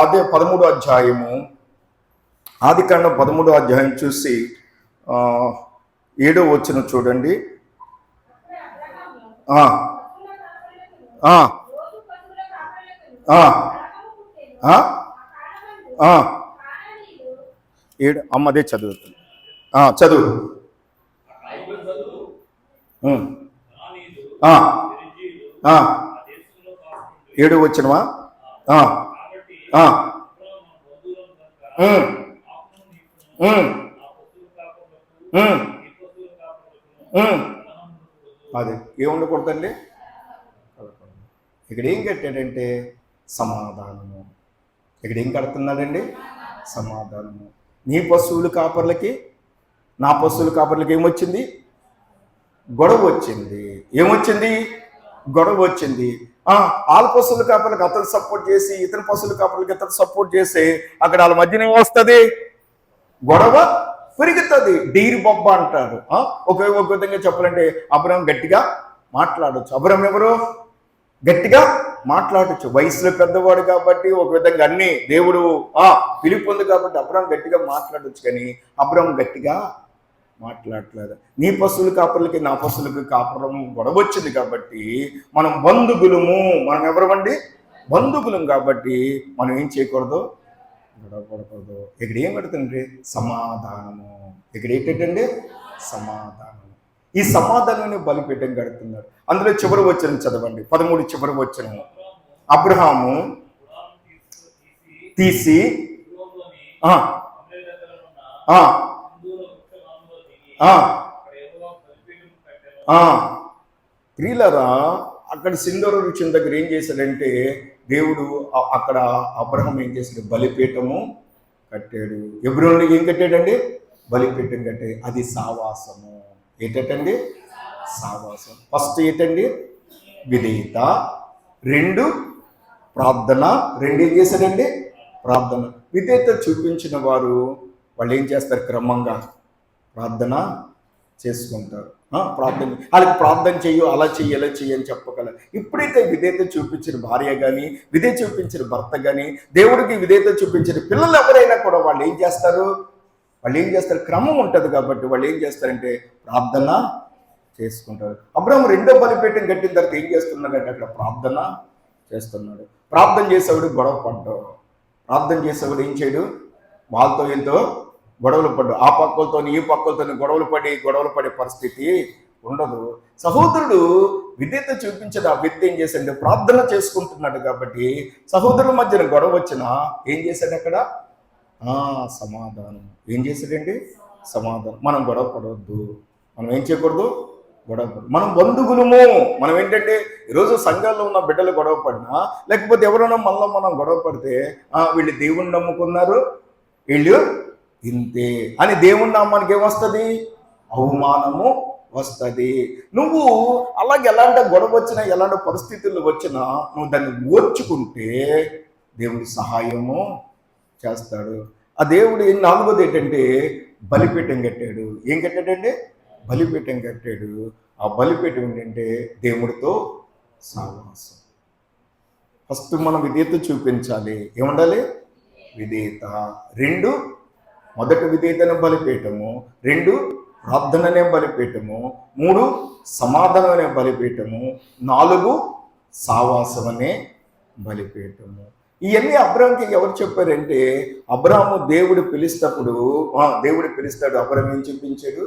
అదే 13వ అధ్యాయము, ఆదికాండం 13వ అధ్యాయం చూసి 7వ వచనం చూడండి. అమ్మదే చదువుతుంది. చదువు. 7వ వచనమా? అదే ఏముండకూడదండి. ఇక్కడ ఏం కట్టాడంటే సమాధానము. ఇక్కడ ఏం కడుతున్నాడండి? సమాధానము. నీ పశువుల కాపర్లకి, నా పశువుల కాపర్లకి ఏమొచ్చింది? గొడవ వచ్చింది. ఏమొచ్చింది? గొడవ వచ్చింది. వాళ్ళ పశువుల కాపర్లకు అతను సపోర్ట్ చేసి ఇతర పశువుల కాపర్లకు ఇతను సపోర్ట్ చేసి అక్కడ వాళ్ళ మధ్యన ఏమొస్తుంది? గొడవ పెరుగుతుంది. డీరు బొబ్బ అంటారు. ఒక విధంగా చెప్పాలంటే అబ్రహాం గట్టిగా మాట్లాడచ్చు. అబ్రహాం ఎవరు? గట్టిగా మాట్లాడచ్చు. వయసులో పెద్దవాడు కాబట్టి ఒక విధంగా అన్ని దేవుడు పిలుపు ఉంది కాబట్టి అబ్రహాం గట్టిగా మాట్లాడచ్చు. కానీ అబ్రహాం గట్టిగా మాట్లాడలేదు. నీ పశువుల కాపర్లకి నా పశువులకి కాపురం గొడవ వచ్చింది కాబట్టి మనం బంధువులము. మనం ఎవరమండి? బంధువులం కాబట్టి మనం ఏం చేయకూడదు? గొడవ పడకూడదు. ఇక్కడ ఏం పెడుతుంది? సమాధానము. ఇక్కడ ఏంటంటే సమాధానం. ఈ సమాధానాన్ని బలిపీఠం కడుతున్నారు. అందులో చివరి వచనం చదవండి, 13 చివరి వచనం. అబ్రహాము తీసి ప్రియులరా, అక్కడ సింధూర వృక్షం దగ్గర ఏం చేశాడంటే దేవుడు అక్కడ అబ్రహాం ఏం చేశాడు? బలిపీఠము కట్టాడు. హెబ్రోనులో ఏం కట్టాడండి? బలిపీఠం కట్టాడు. అది సావాసము. ఏంటండి? సావాసం. ఫస్ట్ ఏంటండి? విధేయత. 2 ప్రార్థన. 2 ఏం చేశాడండి? ప్రార్థన. విధేయత చూపించిన వారు వాళ్ళు ఏం చేస్తారు? క్రమంగా ప్రార్థన చేసుకుంటారు. ప్రార్థన వాళ్ళకి ప్రార్థన చెయ్యు, అలా చెయ్యి, ఇలా చెయ్యి అని చెప్పగల. ఎప్పుడైతే విధేయత చూపించిన భార్య కానీ, విధేయత చూపించిన భర్త కానీ, దేవుడికి విధేయత చూపించిన పిల్లలు ఎవరైనా కూడా వాళ్ళు ఏం చేస్తారు? క్రమం ఉంటుంది కాబట్టి వాళ్ళు ఏం చేస్తారంటే ప్రార్థన చేసుకుంటారు. అబ్రహాము 2వ బలిపీఠం కట్టిన తర్వాత ఏం చేస్తున్నాడంటే అక్కడ ప్రార్థన చేస్తున్నాడు. ప్రార్థన చేసేవాడు గొడవ పడ్డాడు. ప్రార్థన చేసేవాడు ఏం చేయడు? వాళ్ళతో ఎంతో గొడవలు పడ్డు. ఆ పక్కలతో ఈ పక్కలతో గొడవలు పడే పరిస్థితి ఉండదు. సహోదరుడు విధేయత చూపించదు. ఆ వ్యక్తి ఏం చేశాడు? ప్రార్థన చేసుకుంటున్నాడు కాబట్టి సహోదరుల మధ్యన గొడవ వచ్చినా ఏం చేశాడు? అక్కడ సమాధానం. ఏం చేశాడండి? సమాధానం. మనం గొడవ పడవద్దు. మనం ఏం చేయకూడదు? గొడవ. మనం బంధువులము. మనం ఏంటంటే ఈరోజు సంఘాల్లో ఉన్న బిడ్డలు గొడవ పడినా, లేకపోతే ఎవరైనా మనం గొడవ పడితే వీళ్ళు దేవుణ్ణి నమ్ముకున్నారు, వీళ్ళు ఇంతే అని దేవుని నామానికి ఏమొస్తుంది? అవమానము వస్తుంది. నువ్వు అలాగే ఎలాంటి గొడవ వచ్చినా, ఎలాంటి పరిస్థితులు వచ్చినా నువ్వు దాన్ని ఓర్చుకుంటే దేవుడి సహాయము చేస్తాడు. ఆ దేవుడు 4వది ఏంటంటే బలిపీఠం కట్టాడు. ఏం కట్టాడంటే? బలిపీఠం కట్టాడు. ఆ బలిపీఠం ఏంటంటే దేవుడితో సహవాసం. ఫస్ట్ మనం విధేయత చూపించాలి. ఏముండాలి? విధేయత. 2 మొదటి విధేయతనే బలిపీఠము, 2 ప్రార్థననే బలిపీఠము, 3 సమాధానం అనే బలిపీఠము, 4 సావాసం అనే బలిపీఠము. ఇవన్నీ అబ్రహాంకి ఎవరు చెప్పారంటే అబ్రహాము దేవుడు పిలుస్తాడు. అబ్రహాం ఏం చూపించాడు?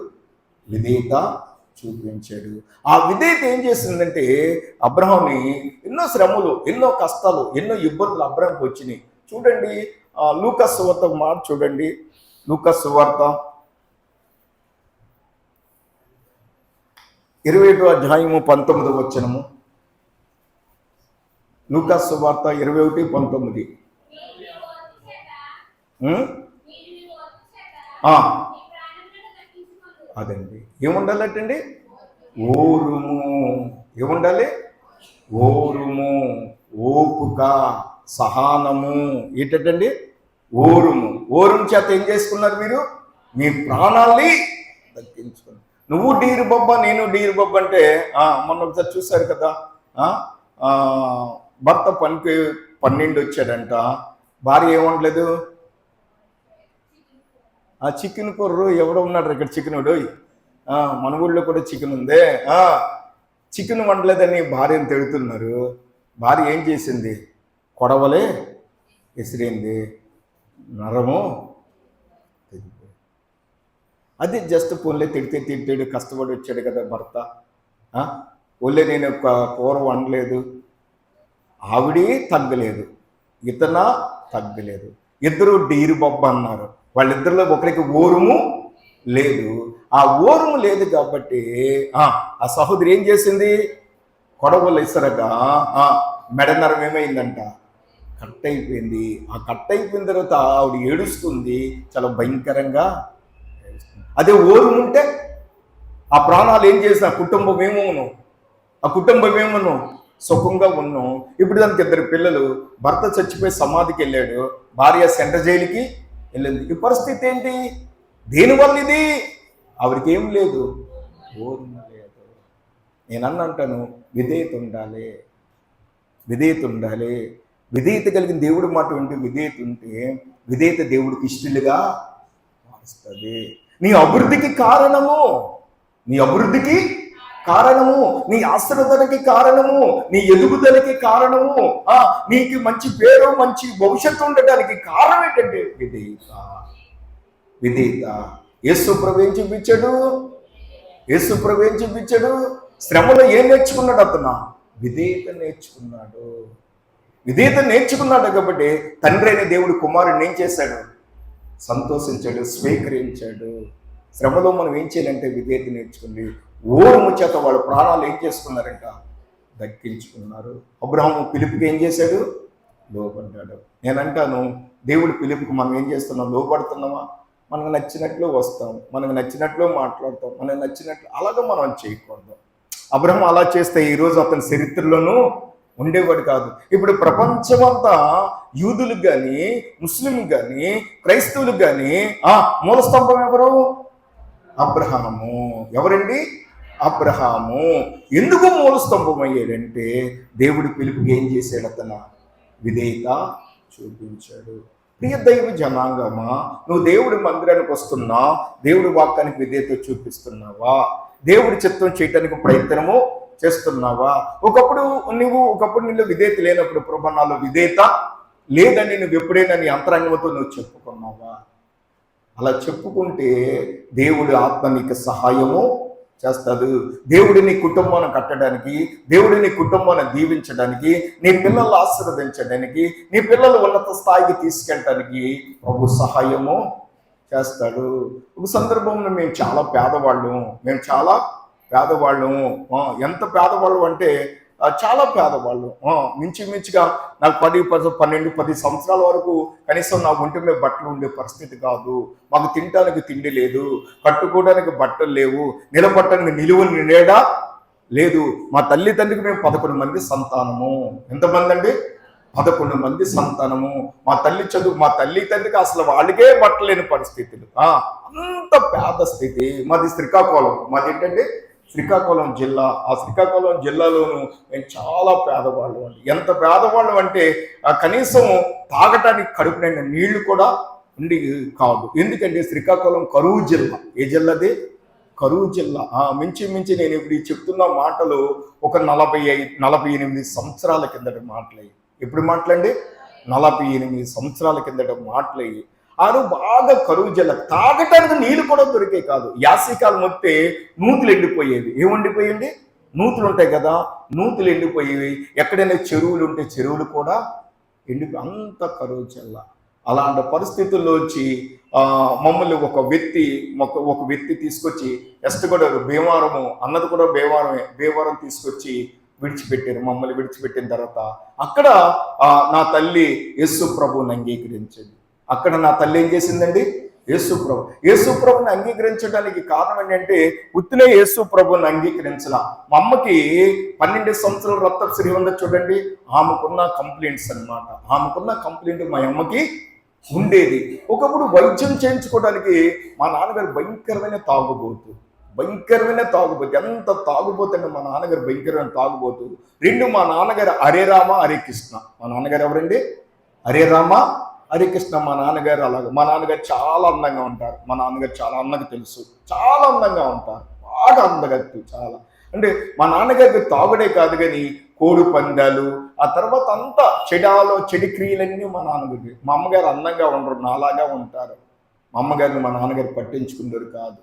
విధేయత చూపించాడు. ఆ విధేయత ఏం చేసిందంటే అబ్రహాంని ఎన్నో శ్రమలు, ఎన్నో కష్టాలు, ఎన్నో ఇబ్బందులు అబ్రహాంకి వచ్చినాయి. చూడండి, లూకా సువార్త మాట చూడండి. లూకా సువార్త 21వ అధ్యాయము 19వ వచనము. లూకా సువార్త 21:19. అదండి. ఏముండాలటండి? ఓరుము. ఏముండాలి? ఓరుము, ఓపుక, సహనము. ఏంటండి? ఓరుము. ఓరుము చేత ఏం చేసుకున్నారు మీరు? మీ ప్రాణాల్ని దక్కించుకున్నారు. నువ్వు డీరు బొబ్బ, నేను డీరు బొబ్బ అంటే మొన్న ఒకసారి చూశారు కదా, భర్త పనికి 12 వచ్చాడంట, భార్య ఏమంటలేదు? చికెన్ కూర ఎవడో ఉన్నాడు ఇక్కడ, చికెనుడు. మన ఊళ్ళో కూడా చికెన్ ఉందే. చికెన్ వండలేదని భార్యను తిడుతున్నారు. భార్య ఏం చేసింది? కొడవలే విసిరింది, నరము. అది జస్ట్ పోన్లే, తిట్టాడు, కష్టపడి వచ్చాడు కదా భర్త. ఓన్లే నేను కూర వండలేదు, ఆవిడే తగ్గలేదు, ఇతన తగ్గలేదు, ఇద్దరు డీరు బొబ్బ అన్నారు. వాళ్ళిద్దరిలో ఒకరికి ఓరుము లేదు. ఆ ఓరుము లేదు కాబట్టి ఆ సహోదరి ఏం చేసింది? కొడవలు ఇసరగా మెడనరం ఏమైందంట? కట్ అయిపోయింది. ఆ కట్ అయిపోయిన తర్వాత ఆవిడ ఏడుస్తుంది, చాలా భయంకరంగా ఏడుస్తుంది. అదే ఓరుము ఉంటే ఆ ప్రాణాలు ఏం చేసిన? ఆ కుటుంబం ఏమోను సుఖంగా ఉన్నాం. ఇప్పుడు దానికి 2 పిల్లలు, భర్త చచ్చిపోయి సమాధికి వెళ్ళాడు, భార్య సెంట్రల్ జైలుకి వెళ్ళింది. ఈ పరిస్థితి ఏంటి? దేనివల్ల ఇది? ఆవిడకి ఏం లేదు, ఓర్మ లేదు. అంటాను, విధేయత ఉండాలి, విధేయత ఉండాలి. విధేయత కలిగిన దేవుడి మాట వింటే, విధేయత ఉంటే విధేయత దేవుడికి ఇష్టలుగా మారుస్తుంది. నీ అభివృద్ధికి కారణము, నీ అభివృద్ధికి కారణము, నీ ఆశీర్వాదానికి కారణము, నీ ఎదుగుదలకి కారణము, నీకు మంచి పేరు మంచి భవిష్యత్తు ఉండడానికి కారణం ఏంటంటే విధేయత. విధేయత. యేసు ప్రభు ఏం చూపించాడు? యేసు ప్రభు ఏం చూపించాడు? శ్రమలో ఏం నేర్చుకున్నాడు అతను? విధేయత నేర్చుకున్నాడు. విధేయత నేర్చుకున్నాడు కాబట్టి తండ్రి అయిన దేవుడు కుమారుడిని ఏం చేశాడు? సంతోషించాడు, స్వీకరించాడు. శ్రమలో మనం ఏం చేయాలంటే విధేయత నేర్చుకుంది. ఓర్ము చేత వాళ్ళ ప్రాణాలు ఏం చేసుకున్నారంట? దక్కించుకున్నారు. అబ్రహాము పిలుపుకి ఏం చేశాడు? లోబడ్డాడు. నేనంటాను, దేవుడు పిలుపుకి మనం ఏం చేస్తున్నాం? లోబడుతున్నామా? మనకు నచ్చినట్లు వస్తాం, మనకు నచ్చినట్లు మాట్లాడతాం, మనకు నచ్చినట్లు. అలాగే మనం చేయకూడదు. అబ్రహాం అలా చేస్తే ఈరోజు అతని చరిత్రలోనూ ఉండేవాడు కాదు. ఇప్పుడు ప్రపంచమంతా యూదులకు కానీ, ముస్లింలకు కానీ, క్రైస్తవులకు కానీ మూల స్తంభం ఎవరు? అబ్రహాము. ఎవరండి? అబ్రహాము. ఎందుకు మూల స్తంభం అయ్యాడంటే దేవుడి పిలుపుకి ఏం చేశాడు? అతను విధేయత చూపించాడు. ప్రియ దైవ జనాంగమా, నువ్వు దేవుడి మందిరానికి వస్తున్నా, దేవుడి వాక్యానికి విధేయత చూపిస్తున్నావా? దేవుడి చిత్తం చేయటానికి ప్రయత్నము చేస్తున్నావా? ఒకప్పుడు నీలో విధేయత లేనప్పుడు, ప్రభు నాలో విధేయత లేదని నువ్వు ఎప్పుడైనా నీ అంతరంగంతో నువ్వు చెప్పుకున్నావా? అలా చెప్పుకుంటే దేవుడి ఆత్మ నీకు సహాయము చేస్తాడు. దేవుడి నీ కుటుంబాన్ని కట్టడానికి, దేవుడి నీ కుటుంబాన్ని దీవించడానికి, నీ పిల్లలు ఆశీర్వదించడానికి, నీ పిల్లలు ఉన్నత స్థాయికి తీసుకెళ్ళడానికి ప్రభు సహాయము చేస్తాడు. ఒక సందర్భంలో మేము చాలా పేదవాళ్ళం. ఎంత పేదవాళ్ళం అంటే చాలా పేదవాళ్ళు. మించుగా నాకు 10 సంవత్సరాల వరకు కనీసం నా ఒంటి మీద బట్టలు ఉండే పరిస్థితి కాదు. మాకు తినడానికి తిండి లేదు, కట్టుకోవడానికి బట్టలు లేవు, నిలబట్టడానికి నిలువ నీడ లేదు. మా తల్లిదండ్రికి మేము 11 మంది సంతానము. ఎంతమంది అండి? 11 మంది సంతానము. మా తల్లిదండ్రికి అసలు వాళ్ళకే బట్టలు లేని పరిస్థితులు. అంత పేద స్థితి. మాది శ్రీకాకుళం. మాది ఏంటంటే శ్రీకాకుళం జిల్లా. ఆ శ్రీకాకుళం జిల్లాలోనూ మేము చాలా పేదవాళ్ళు అండి. ఎంత పేదవాళ్ళు అంటే కనీసం తాగటానికి కడుపు నిండా నీళ్లు కూడా ఉండి కాదు. ఎందుకంటే శ్రీకాకుళం కరువు జిల్లా. ఏ జిల్లాది? కరువు జిల్లా. మించి నేను ఇప్పుడు చెప్తున్న మాటలు ఒక 48 సంవత్సరాల కిందట మాటలయ్యి. ఎప్పుడు మాటలండి? 48 సంవత్సరాల కిందట మాటలయ్యి. బాగా కరువు జిల్లా. తాగటానికి నీళ్ళు కూడా దొరికే కాదు. యాసీకాలం వస్తే నూతులు ఎండిపోయేవి. ఏముండిపోయింది? నూతులు ఉంటాయి కదా, నూతులు ఎండిపోయేవి. ఎక్కడైనా చెరువులు ఉంటే చెరువులు కూడా అంత కరువు జిల్లా. అలాంటి పరిస్థితుల్లో వచ్చి మమ్మల్ని ఒక వ్యక్తి తీసుకొచ్చి ఎస్టగొడరు, భీమవరము అన్నది కూడా భీమవరం తీసుకొచ్చి విడిచిపెట్టారు. మమ్మల్ని విడిచిపెట్టిన తర్వాత అక్కడ నా తల్లి యేసు ప్రభువుని అంగీకరించింది. అక్కడ నా తల్లి ఏం చేసిందండి? యేసు ప్రభుని అంగీకరించడానికి కారణం ఏంటంటే ఉత్తినే యేసు ప్రభుని అంగీకరించాల. మా అమ్మకి 12 సంవత్సరాల రక్తశ్రీ ఉందో చూడండి. ఆమెకున్న కంప్లైంట్స్ అన్నమాట. ఆమెకున్న కంప్లైంట్ మా అమ్మకి ఉండేది. ఒకప్పుడు వైద్యం చేయించుకోవడానికి మా నాన్నగారు భయంకరమైన తాగుబోతు. ఎంత తాగుబోతుంటే మా నాన్నగారు భయంకరమైన తాగుబోతు. 2 మా నాన్నగారు హరే రామ హరే కృష్ణ. మా నాన్నగారు ఎవరండి? హరే రామ హరే కృష్ణ. మా నాన్నగారు అలాగే. మా నాన్నగారు చాలా అందంగా ఉంటారు. మా నాన్నగారు చాలా అన్నకు తెలుసు, చాలా అందంగా ఉంటారు. బాగా అందగత్తు చాలా. అంటే మా నాన్నగారికి తాగుడే కాదు కానీ కోడి పందాలు, ఆ తర్వాత అంతా చెడి క్రియలన్నీ మా నాన్నగారికి. మా అమ్మగారు అందంగా ఉండరు, నాలాగా ఉంటారు. మా అమ్మగారిని మా నాన్నగారు పట్టించుకున్నారు కాదు.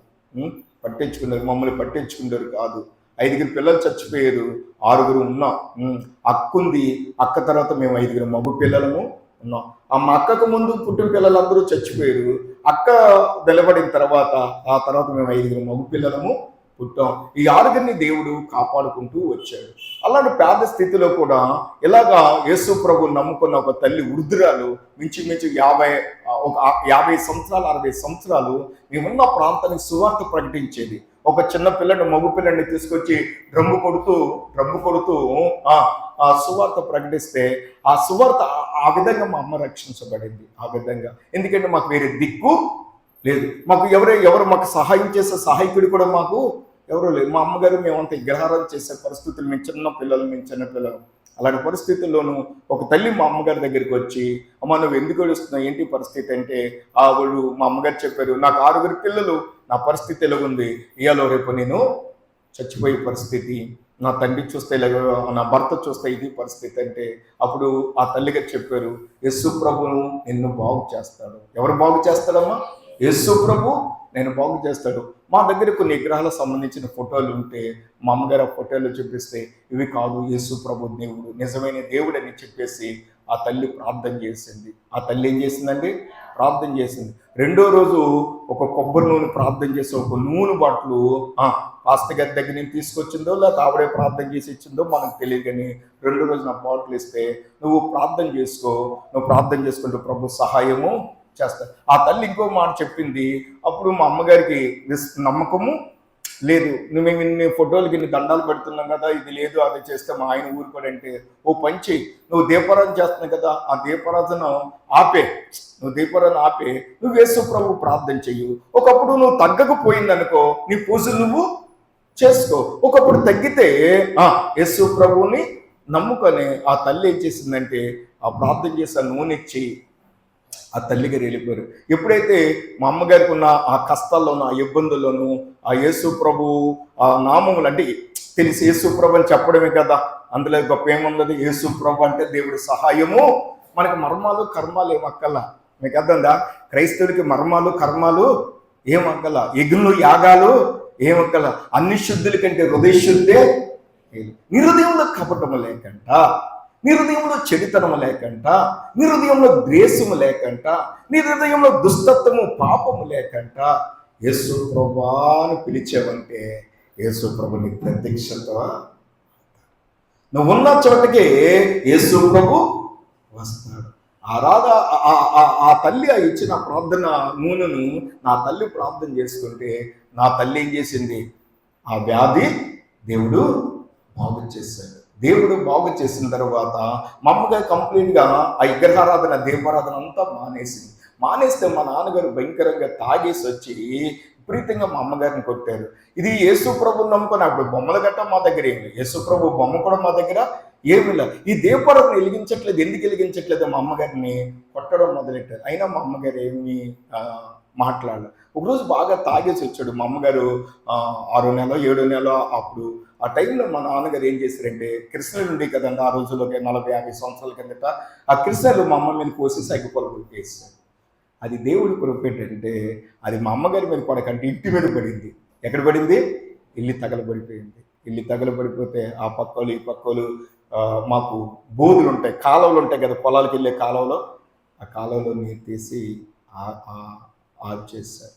మమ్మల్ని పట్టించుకున్నారు కాదు. 5 పిల్లలు చచ్చిపోయారు, 6 ఉన్నాం. అక్కుంది. అక్క తర్వాత మేము 5 మగ పిల్లలము ఉన్నాం. మా అక్కకు ముందు పుట్టిన పిల్లలందరూ చచ్చిపోయారు. అక్క నిలబడిన తర్వాత ఆ తర్వాత మేము 5 మగ పిల్లలము పుట్టాం. ఈ 6 దేవుడు కాపాడుకుంటూ వచ్చాడు. అలాంటి పేద స్థితిలో కూడా ఇలాగా యేసు ప్రభువుని నమ్ముకున్న ఒక తల్లి వృద్ధురాలు మించుమించు 50 సంవత్సరాలు 60 సంవత్సరాలు మేమున్న ప్రాంతానికి సువార్త ప్రకటించేది. ఒక చిన్న పిల్లని, మగ పిల్లని తీసుకొచ్చి డ్రమ్ము కొడుతూ సువార్త ప్రకటిస్తే ఆ సువార్త ఆ విధంగా మా అమ్మ రక్షించబడింది. ఆ విధంగా ఎందుకంటే మాకు వేరే దిక్కు లేదు, మాకు ఎవరు మాకు సహాయం చేసే సహాయకుడు కూడా మాకు ఎవరూ లేదు. మా అమ్మగారు మేమంతా విగ్రహారాలు చేసే పరిస్థితులు, మేము చిన్న పిల్లలు అలాంటి పరిస్థితుల్లోనూ ఒక తల్లి మా అమ్మగారి దగ్గరికి వచ్చి, అమ్మ నువ్వు ఎందుకు ఏడుస్తున్నావు, ఏంటి పరిస్థితి అంటే, వాళ్ళు మా అమ్మగారు చెప్పారు, నాకు 6 పిల్లలు, నా పరిస్థితి ఎలాగుంది, ఇవాళ రేపు నేను చచ్చిపోయే పరిస్థితి, నా తండ్రి చూస్తే నా భర్త చూస్తే ఇది పరిస్థితి అంటే, అప్పుడు ఆ తల్లిగా చెప్పారు, యేసు ప్రభువు నిన్ను బాగు చేస్తాడు. ఎవరు బాగు చేస్తాడమ్మా? యేసు ప్రభు నేను బాగు చేస్తాడు. మా దగ్గర కొన్ని విగ్రహాలకు సంబంధించిన ఫోటోలు ఉంటే మా అమ్మగారు ఆ ఫోటోలు చూపిస్తే, ఇవి కాదు యేసు ప్రభు దేవుడు, నిజమైన దేవుడు అని చెప్పేసి ఆ తల్లి ప్రార్థన చేసింది. ఆ తల్లి ఏం చేసిందండి? ప్రార్థన చేసింది. రెండో రోజు ఒక కొబ్బరి నూనె ప్రార్థన చేసి ఒక నూనె బాటలు పాస్టర్ గారి దగ్గర నేను తీసుకొచ్చిందో లేకపోతే ఆవిడే ప్రార్థన చేసి ఇచ్చిందో మనకు తెలియదు, కానీ రెండో రోజు నా బాటిల్ ఇస్తే, నువ్వు ప్రార్థన చేసుకో, నువ్వు ప్రార్థన చేసుకుంటూ ప్రభు సహాయము చేస్తారు. ఆ తల్లి ఇంకో మాట చెప్పింది. అప్పుడు మా అమ్మగారికి నమ్మకము లేదు, నువ్వు ఫోటోలకి ఇన్ని దండాలు పెడుతున్నాం కదా, ఇది లేదు అది చేస్తే మా ఆయన ఊరుకోడంటే, ఓ పంచి నువ్వు దీపారాధన చేస్తున్నావు కదా, ఆ దీపారాధన ఆపే, నువ్వు యేసు ప్రభు ప్రార్థన చెయ్యు. ఒకప్పుడు నువ్వు తగ్గకపోయిందనుకో, నీ పూజలు నువ్వు చేసుకో. ఒకప్పుడు తగ్గితే యేసు ప్రభువుని నమ్ముకొని ఆ తల్లి ఏం చేసిందంటే, ఆ ప్రార్థన చేసి నూనె ఇచ్చి ఆ తల్లిగారు వెళ్ళిపోయారు. ఎప్పుడైతే మా అమ్మగారికి ఉన్న ఆ కష్టాల్లోనూ ఆ ఇబ్బందుల్లోనూ ఆ యేసు ప్రభు ఆ నామములు అంటే తెలిసి యేసు ప్రభు అని చెప్పడమే కదా, అందులో గొప్ప ఏమున్నది, యేసు ప్రభు అంటే దేవుడి సహాయము. మనకి మర్మాలు కర్మాలు ఏమక్కల్లా, మీకు అర్థందా? క్రైస్తవుడికి మర్మాలు కర్మాలు ఏమక్కల, యజ్ఞులు యాగాలు ఏమక్కల, అన్ని శుద్ధుల కంటే హృదయ శుద్ధే, నీ హృదయంలో కపటము లేకంట, నీ హృదయంలో చెడుతనము లేకంట, నీ హృదయంలో ద్వేషము లేకంట, నీ హృదయంలో దుస్తత్వము పాపము లేకంట యేసు ప్రభువాను పిలిచేవంటే యేసు ప్రభు నీకు ప్రత్యక్షత. నువ్వు ఉన్న చోటకే యేసు ప్రభు వస్తాడు. ఆ తల్లి ఇచ్చిన ప్రార్థన నూనెను నా తల్లి ప్రార్థన చేసుకుంటే, నా తల్లి ఏం చేసింది, ఆ వ్యాధి దేవుడు బాగు చేశాడు. దేవుడు బాగు చేసిన తర్వాత మా అమ్మగారు కంప్లీట్గా ఆ విగ్రహారాధన దీపారాధన అంతా మానేస్తే మా నాన్నగారు భయంకరంగా తాగేసి వచ్చి విపరీతంగా మా అమ్మగారిని కొట్టారు. ఇది యేసు ప్రభు నమ్ముకొని, అప్పుడు బొమ్మల గట్ట మా దగ్గర ఏమి లేదు, యేసు ప్రభు బొమ్మ కూడా మా దగ్గర ఏమి లేదు. ఈ దీపారాధన వెలిగించట్లేదు, ఎందుకు వెలిగించట్లేదు, మా అమ్మగారిని కొట్టడం మొదలెట్టారు. అయినా మా అమ్మగారు ఏమి మాట్లాడలేదు. ఒకరోజు బాగా తాగేసి వచ్చాడు మా అమ్మగారు, 6వ నెల 7వ నెల. అప్పుడు ఆ టైంలో మా నాన్నగారు ఏం చేశారంటే, కృష్ణులు ఉండే కదండి ఆ రోజుల్లోకి 40-50 సంవత్సరాల కిందట, ఆ కృష్ణులు మా అమ్మ మీద కోసేసి అగ్గిపొలకు వేసారు. అది దేవుడి కృప ఏంటంటే, అది మా అమ్మగారి మీద పడకంటే ఇంటి మీద పడింది. ఎక్కడ పడింది? ఇల్లు తగలబడిపోయింది. ఇల్లు తగలబడిపోతే ఆ పక్కలు ఈ పక్కలు మాకు బోధులు ఉంటాయి, కాలువలు ఉంటాయి కదా, పొలాలకు వెళ్ళే కాలువలో, ఆ కాలువలో నీరు తీసి ఆఫ్ చేశారు.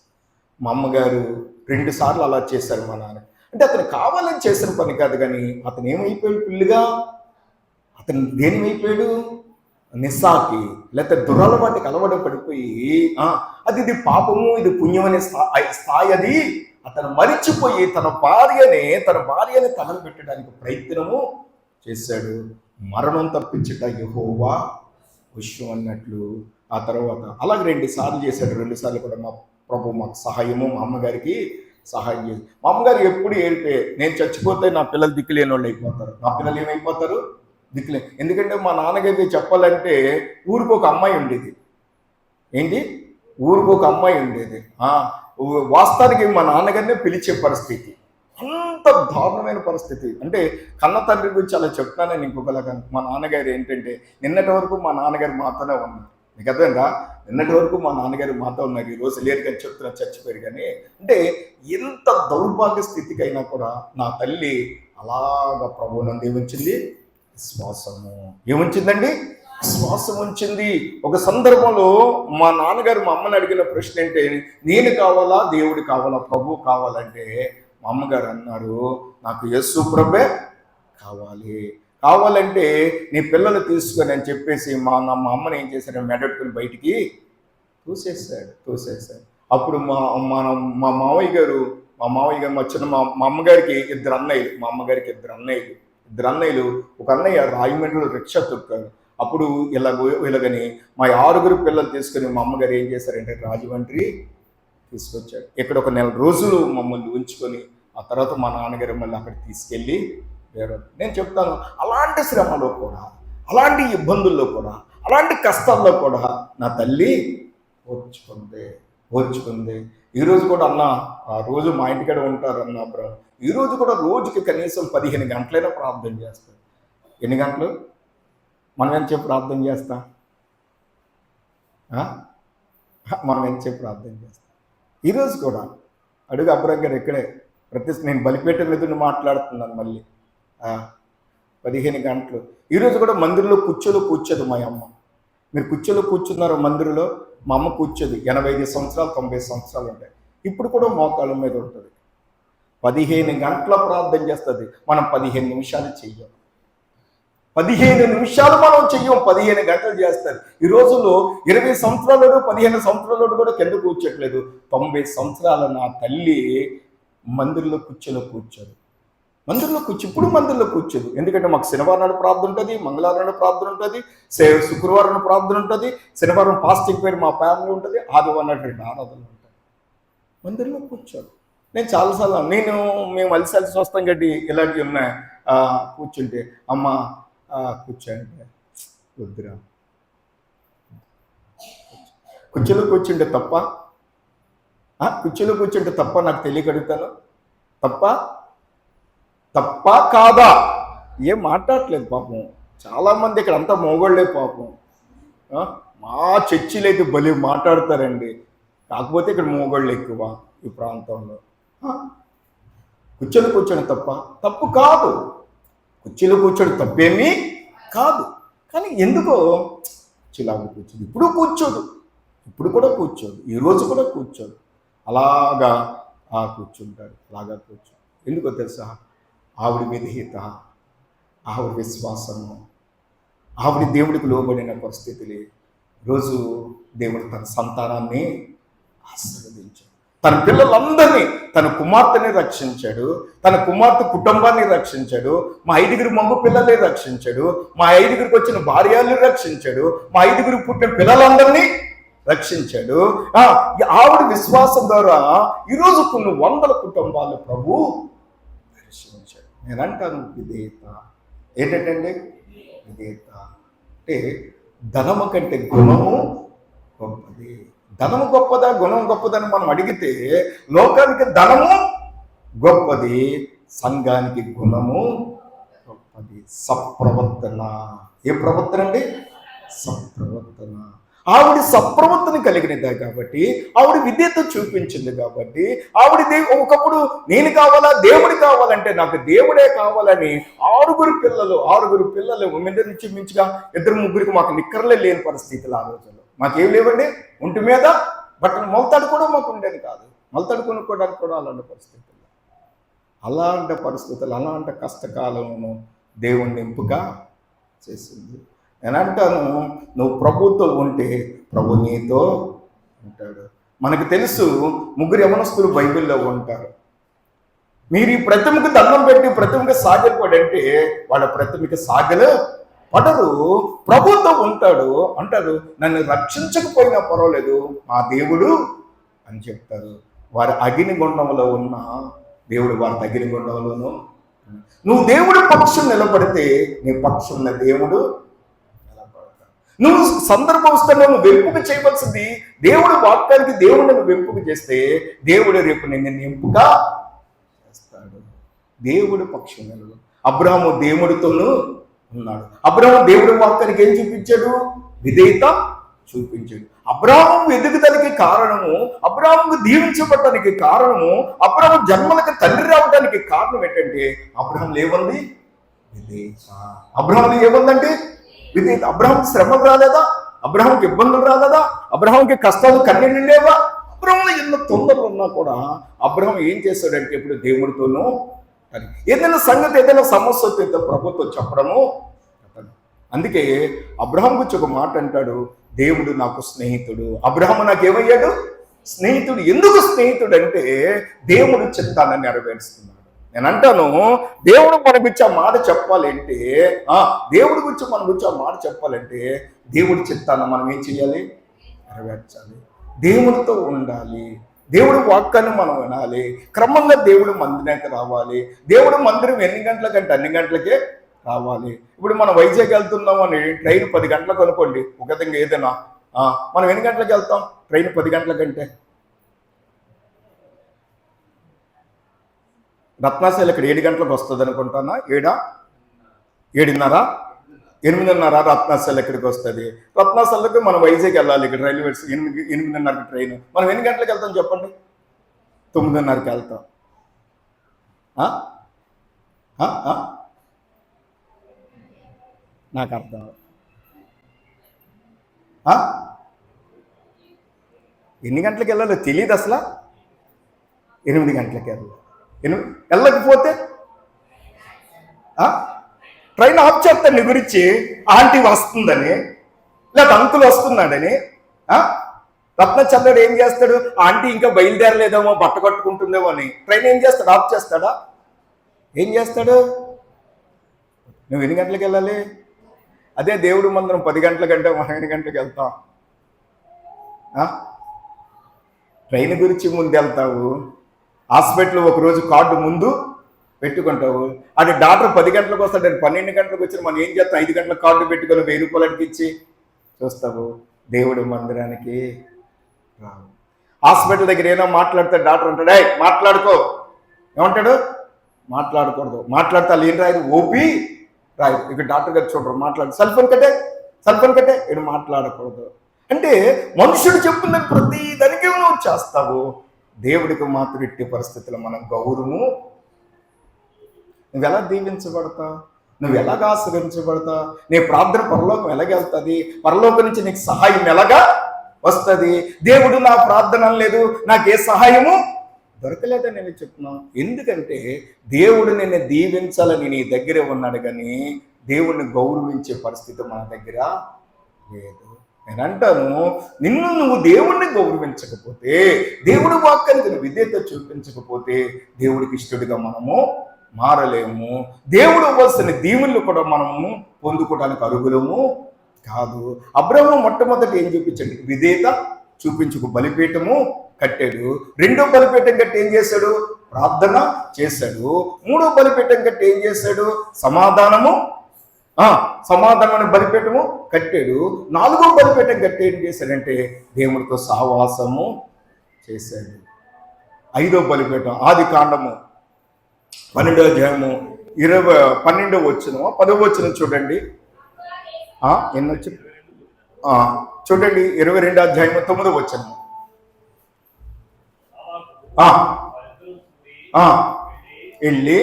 మా అమ్మగారు 2 సార్లు అలా చేశారు మా నాన్న. అంటే అతను కావాలని చేసిన పని కాదు, కానీ అతను ఏమైపోయాడు, పిల్లిగా అతను దేనిమైపోయాడు, నిస్సాకి లేకపోతే దురలవాటికి అలవాటు పడిపోయి ఇది పాపము ఇది పుణ్యం అనే స్థాయి అది అతను మరిచిపోయి తన భార్యని తగలబెట్టడానికి ప్రయత్నము చేశాడు. మరణం తప్పించుట యెహోవా వశం అన్నట్లు. ఆ తర్వాత అలాగే 2 సార్లు చేశాడు. 2 సార్లు కూడా మా ప్రభు మాకు సహాయము, మా అమ్మగారికి సహాయం చేసి. మా అమ్మగారు ఎప్పుడు ఏడిపోయి, నేను చచ్చిపోతే నా పిల్లలు దిక్కులేని వాళ్ళు అయిపోతారు, నా పిల్లలు ఏమైపోతారు, దిక్కులే. ఎందుకంటే మా నాన్నగారికి చెప్పాలంటే ఊరికి ఒక అమ్మాయి ఉండేది. ఏంటి? ఊరికి ఒక అమ్మాయి ఉండేది. వాస్తవానికి మా నాన్నగారినే పిలిచే పరిస్థితి, అంత దారుణమైన పరిస్థితి. అంటే కన్న తండ్రి గురించి అలా చెప్తానని ఇంకొకలాగా. మా నాన్నగారు ఏంటంటే నిన్నటి వరకు మా నాన్నగారు మాతోనే ఉన్నారు. మీకు అర్థంగా, నిన్నటి వరకు మా నాన్నగారు మాతో ఉన్నారు, ఈ రోజు లేరు కానీ చెప్తున్నా చచ్చిపోయారు. కానీ అంటే ఎంత దౌర్భాగ్య స్థితికైనా కూడా నా తల్లి అలాగా ప్రభువునందు ఏముంచింది, విశ్వాసము. ఏముంచిందండి? విశ్వాసం ఉంచింది. ఒక సందర్భంలో మా నాన్నగారు మా అమ్మని అడిగిన ప్రశ్న ఏంటి, నేను కావాలా దేవుడు కావాలా, ప్రభు కావాలంటే మా అమ్మగారు అన్నారు, నాకు యేసు ప్రభే కావాలంటే నీ పిల్లలు తీసుకొని అని చెప్పేసి మా అమ్మని ఏం చేశాడు, మెడట్టుకుని బయటికి తోసేశాడు. అప్పుడు మా మావయ్య గారు మా అమ్మగారికి 2 అన్నయ్యలు, మా అమ్మగారికి 2 అన్నయ్యలు, ఇద్దరు అన్నయ్యలు, ఒక అన్నయ్య రాయమండ్రిలో రిక్షా తొక్కారు. అప్పుడు ఇలాగని మా 6 పిల్లలు తీసుకుని మా అమ్మగారు ఏం చేశారంటే రాజమండ్రి తీసుకొచ్చాడు. ఇక్కడ ఒక 1 నెల రోజులు మమ్మల్ని ఉంచుకొని ఆ తర్వాత మా నాన్నగారు మళ్ళీ అక్కడ తీసుకెళ్ళి వేరే. నేను చెప్తాను, అలాంటి శ్రమలో కూడా, అలాంటి ఇబ్బందుల్లో కూడా, అలాంటి కష్టాల్లో కూడా నా తల్లి ఓర్చుకుంది. ఈరోజు కూడా అన్న ఆ రోజు మా ఇంటికాడ ఉంటారు అన్న అబ్రహం. ఈరోజు కూడా రోజుకి కనీసం 15 గంటలైనా ప్రార్థన చేస్తారు. ఎన్ని గంటలు మనం ఎంత చెప్పి ప్రార్థన చేస్తాం? మనం ఎంత చెప్పి ప్రార్థన చేస్తాం? ఈరోజు కూడా అడుగు అబ్రహం గారు ఇక్కడే నేను బలిపేట మీద మాట్లాడుతున్నాను మళ్ళీ 15 గంటలు. ఈరోజు కూడా మందిరంలో కూర్చోదు మా అమ్మ. మీరు కుర్చీలో కూర్చున్నారు మందిరంలో, మా అమ్మ కూర్చోదు. 85 సంవత్సరాలు 90 సంవత్సరాలు ఉంటాయి. ఇప్పుడు కూడా మోకాళ్ళ మీద ఉంటుంది. 15 గంటల ప్రార్థన చేస్తుంది. మనం 15 నిమిషాలు చెయ్యం. 15 నిమిషాలు మనం చెయ్యం, 15 గంటలు చేస్తారు. ఈ రోజుల్లో 20 సంవత్సరాలు 15 సంవత్సరాలు కూడా కింద కూర్చోట్లేదు. 90 సంవత్సరాల నా తల్లి మందిరంలో కూర్చోదు. ఇప్పుడు మందిరంలో కూర్చోదు. ఎందుకంటే మాకు శనివారం నాడు ప్రార్థన ఉంటుంది, మంగళవారం నాడు ప్రార్థన ఉంటుంది, శుక్రవారం ప్రార్థన ఉంటుంది, శనివారం ఫాస్టింగ్ పేరు మా ఫ్యామిలీ ఉంటుంది, ఆదివారం నాడు 2 ఆరాధనలు ఉంటాయి. మందిరంలో కూర్చోదు. నేను చాలాసార్లు మేము అలిసి వస్తాం గడ్డి ఇలాంటివి ఉన్నాయి. కూర్చుంటే అమ్మ కూర్చోండి, వద్దురా. కుర్చీలో కూర్చుంటే తప్ప నాకు తెలియగలుగుతాను. తప్ప కాదా? ఏం మాట్లాడట్లేదు పాపం. చాలామంది ఇక్కడ అంతా మోగోళ్ళే పాపం. మా చర్చిలు అయితే భలే మాట్లాడతారండి. కాకపోతే ఇక్కడ మోగోళ్ళు ఎక్కువ ఈ ప్రాంతంలో. కూర్చొని తప్పు కాదు. కుర్చీలో కూర్చోడు తప్పేమీ కాదు. కానీ ఎందుకో చిలాగా కూర్చోదు. ఇప్పుడు కూడా కూర్చోదు. ఈరోజు కూడా కూర్చోదు. అలాగా కూర్చుంటాడు. ఎందుకో తెలుసా? ఆవిడ విధేయత, ఆవిడ విశ్వాసము, ఆవిడ దేవుడికి లోబడిన పరిస్థితులు. రోజు దేవుడు తన సంతానాన్ని ఆశీర్వదించాడు. తన పిల్లలందరినీ, తన కుమార్తెని రక్షించాడు, తన కుమార్తె కుటుంబాన్ని రక్షించాడు, మా 5 మగ పిల్లల్ని రక్షించాడు, మా 5 వచ్చిన భార్యల్ని రక్షించాడు, మా 5 పుట్టిన పిల్లలందరినీ రక్షించాడు. ఆవిడ విశ్వాసం ద్వారా ఈరోజు కొన్ని 100 కుటుంబాలు ప్రభు దర్శించాడు. నేను అంటాను విధేయత. ఏంటంటే విధేయత అంటే ధనము కంటే గుణము గొప్పది. ధనము గొప్పదా గుణం గొప్పదని మనం అడిగితే, లోకానికి ధనము గొప్పది, సంఘానికి గుణము గొప్పది. సత్ప్రవర్తన. ఏ ప్రవర్తన అండి? సత్ప్రవర్తన. ఆవిడ సత్ప్రవర్తన కలిగినదే కాబట్టి, ఆవిడ విధేయత చూపించింది కాబట్టి, ఒకప్పుడు నేను కావాలా, దేవుడు కావాలంటే నాకు దేవుడే కావాలని 6 పిల్లలు మీద నుంచి మించిగా 2 3 మాకు నిక్కర్లే లేని పరిస్థితులు. ఆ రోజుల్లో మాకేం లేవండి. ఒంటి మీద బట్టలు మొలతాడు కూడా మాకు ఉండేది కాదు. మొలతాడు కొనుక్కోవడానికి కూడా అలాంటి పరిస్థితులు, అలాంటి కష్టకాలమును దేవుణ్ణి ఎంపిక చేసింది. నేను అంటాను, నువ్వు ప్రభుతో ఉంటే ప్రభు నీతో ఉంటాడు. మనకు తెలుసు 3 యవనస్తులు బైబిల్లో ఉంటారు. మీరు ఈ ప్రతిమకు దండం పెట్టి ప్రతిమకి సాగిపోడంటే వాళ్ళ ప్రతిమకి సాగలు పడరు. ప్రభుతో ఉంటాడు అంటారు. నన్ను రక్షించకపోయినా పర్వాలేదు, మా దేవుడు అని చెప్తారు. వారి అగ్నిగుండంలో ఉన్న దేవుడు వారి అగ్నిగుండంలోనూ. నువ్వు దేవుడి పక్షం నిలబడితే నీ పక్షం ఉన్న దేవుడు నిలబడతాడు. నువ్వు సందర్భం వస్తే నువ్వు వెంపుక చేయవలసింది దేవుడి వాక్యానికి. దేవుడిని నువ్వు వెంపుక చేస్తే దేవుడు రేపు నిన్ను ఎంపుక చేస్తాడు. దేవుడి పక్షం నిలబడు. అబ్రహాము దేవుడితోనూ ఉన్నాడు. అబ్రహాము దేవుడి వాక్యానికి ఏం చూపించాడు? విధేయత చూపించాడు. అబ్రహాము ఎదుగుదలకి కారణము, అబ్రహాముకు దీవించబడటానికి కారణము, అబ్రహాము జన్మలకు తండ్రి రావడానికి కారణం ఏంటంటే అబ్రహాంలో ఏముంది? విధేయత. అబ్రహాంలో ఏముందంటే విధేయత. అబ్రహాంకి శ్రమలు రాలేదా? అబ్రహాంకి ఇబ్బందులు రాలేదా? అబ్రహాంకి కష్టాలు కన్నీళ్ళు లేవా? అబ్రహాంలో ఎన్నో తొందరలు ఉన్నా కూడా అబ్రహాం ఏం చేశాడంటే ఇప్పుడు దేవుడితోనూ ఏదైనా సంగతి, ఏదైనా సమస్య వస్తే ప్రభుత్వం చెప్పడము. అందుకే అబ్రహాం గురించి ఒక మాట అంటాడు, దేవుడు నాకు స్నేహితుడు. అబ్రహాము నాకేమయ్యాడు? స్నేహితుడు. ఎందుకు స్నేహితుడు అంటే దేవుడు చిత్తాన్ని నెరవేరుస్తున్నాడు. నేను అంటాను, దేవుడు మన గురించి ఆ మాట చెప్పాలంటే, దేవుడి గురించి మన గురించి ఆ మాట చెప్పాలంటే దేవుడి చిత్తాన్ని మనం ఏం చేయాలి? నెరవేర్చాలి. దేవుడితో ఉండాలి. దేవుడి వాక్యాన్ని మనం వినాలి. క్రమంగా దేవుడు మందిరానికి రావాలి. దేవుడు మందిరం ఎన్ని గంటలకంటే అన్ని గంటలకే రావాలి. ఇప్పుడు మనం వైజాగ్ వెళ్తున్నాం అని ట్రైన్ 10 గంటలకు అనుకోండి, ఒక విధంగా ఏదైనా మనం ఎన్ని గంటలకు వెళ్తాం? ట్రైన్ 10 గంటలకంటే రత్నాశాల ఇక్కడ 7 గంటలకు వస్తుంది అనుకుంటానా? 7:30 8:30 రత్నాశాల ఇక్కడికి వస్తుంది. రత్నాశాలకు మనం వైజాగ్ వెళ్ళాలి. ఇక్కడ రైల్వే 8:30కి ట్రైన్. మనం ఎన్ని గంటలకు వెళ్తాం చెప్పండి? 9:30కి వెళ్తాం. నాకు అర్థం. ఎన్ని గంటలకు వెళ్ళాలో తెలియదు అసలు. 8 గంటలకి వెళ్ళకపోతే ట్రైన్ ఆఫ్ చేస్తాను. నీ గురించి ఆంటీ వస్తుందని, లేదా అంకుల్ వస్తున్నాడని. రత్నచంద్రుడు ఏం చేస్తాడు? ఆంటీ ఇంకా బయలుదేరలేదేమో, బట్ట కట్టుకుంటుందేమో అని ట్రైన్ ఏం చేస్తాడు? ఆఫ్ చేస్తాడా? ఏం చేస్తాడు? నువ్వు ఎన్ని గంటలకు వెళ్ళాలి? అదే దేవుడు మందిరం 10 గంటల కంటే మనం ఎన్ని గంటలకు వెళ్తాం? ట్రైన్ గురించి ముందు వెళ్తావు. హాస్పిటల్ ఒకరోజు కార్డు ముందు పెట్టుకుంటావు. అది డాక్టర్ 10 గంటలకు వస్తాడు, 12 గంటలకు వచ్చిన మనం ఏం చేస్తాం? 5 గంటల కార్డు పెట్టుకొని 1000 రూపాయలకి ఇచ్చి చూస్తావు. దేవుడి మందిరానికి రావు. హాస్పిటల్ దగ్గర ఏదో మాట్లాడితే డాక్టర్ అంటాడు, మాట్లాడుకో. ఏమంటాడు? మాట్లాడకూడదు. మాట్లాడితే వాళ్ళు ఏం రాయరు? ఓపీ రాయరు. ఇక్కడ డాక్టర్ గారు చూడరు, మాట్లాడు. సెల్ ఫోన్ కట్టే ఇది మాట్లాడకూడదు. అంటే మనుషుడు చెప్తున్న ప్రతి దానికి నువ్వు చేస్తావు. దేవుడికి మాత్రం ఎట్టి పరిస్థితుల్లో మనం గౌరవము. నువ్వు ఎలా దీవించబడతావు? నువ్వు ఎలాగ ఆశ్రయించబడతావు? నీ ప్రార్థన పరలోకం ఎలాగెళ్తుంది? పరలోకం నుంచి నీకు సహాయం ఎలాగా వస్తుంది? దేవుడు నా ప్రార్థన లేదు, నాకు ఏ సహాయము దొరకలేదని నేను చెప్తున్నాను. ఎందుకంటే దేవుడు నిన్ను దీవించాలని నీ దగ్గరే ఉన్నాడు, కానీ దేవుడిని గౌరవించే పరిస్థితి మన దగ్గర లేదు. నేను అంటాను, నిన్ను నువ్వు దేవుణ్ణి గౌరవించకపోతే, దేవుడి వాక్యానికి నువ్వు విధేయత చూపించకపోతే దేవుడికి ఇష్టడిగా మనము మారలేము. దేవుడు ఇవ్వాల్సిన దీవులు కూడా మనము పొందుకోవడానికి అర్హులము కాదు. అబ్రహాము మొట్టమొదటి ఏం చూపించాడు? విధేయత చూపించుకు బలిపీఠము కట్టాడు. 2వ బలిపీఠం కట్టి ఏం చేశాడు? ప్రార్థన చేశాడు. 3వ బలిపీఠం కట్టి ఏం చేశాడు? సమాధానము బలిపీఠము కట్టాడు. 4వ బలిపీఠం కట్టి ఏం చేశాడంటే దేవుడితో సహవాసము చేశాడు. 5వ బలిపీఠం ఆది కాండము 12వ అధ్యాయము 12వ వచనం 10వ వచనం చూడండి. ఎన్నొచ్చు చూడండి. 22వ అధ్యాయము 9వ వచనం. వెళ్ళి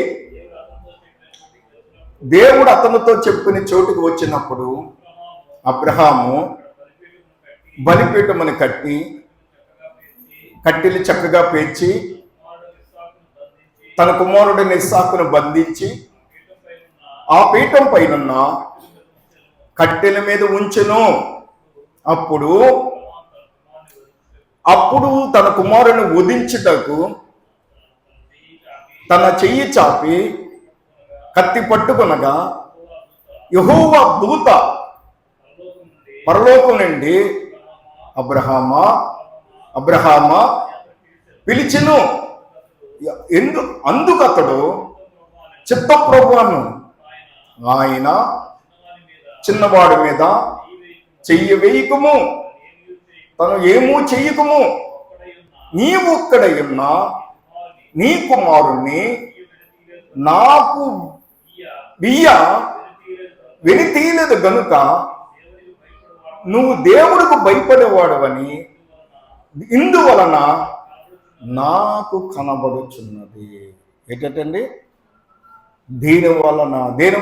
దేవుడు అతనితో చెప్పిన చోటుకు వచ్చినప్పుడు అబ్రహాము బలిపీఠమును కట్టి కట్టెలు చక్కగా పేర్చి తన కుమారుడిని ఇస్సాకును బంధించి ఆ పీఠం పైనున్న కట్టెల మీద ఉంచెను. అప్పుడు తన కుమారుని వధించుటకు తన చెయ్యి చాపి కత్తి పట్టుకొనగా యెహోవా దూత పరలోకం నుండి అబ్రహామా పిలిచెను. అందుకు అతడు చిత్తప్రభువును ఆయన చిన్నవాడి మీద చెయ్యి వేయకుము, తను ఏమూ చెయ్యకుము, నీవు ఒక్కడై ఉన్న నీ కుమారుణ్ణి నాకు వెలితీయలేదు గనుక నువ్వు దేవుడికి భయపడేవాడవని ఇందువలన నాకు కనబడుచున్నది. ఏంటండి? దేని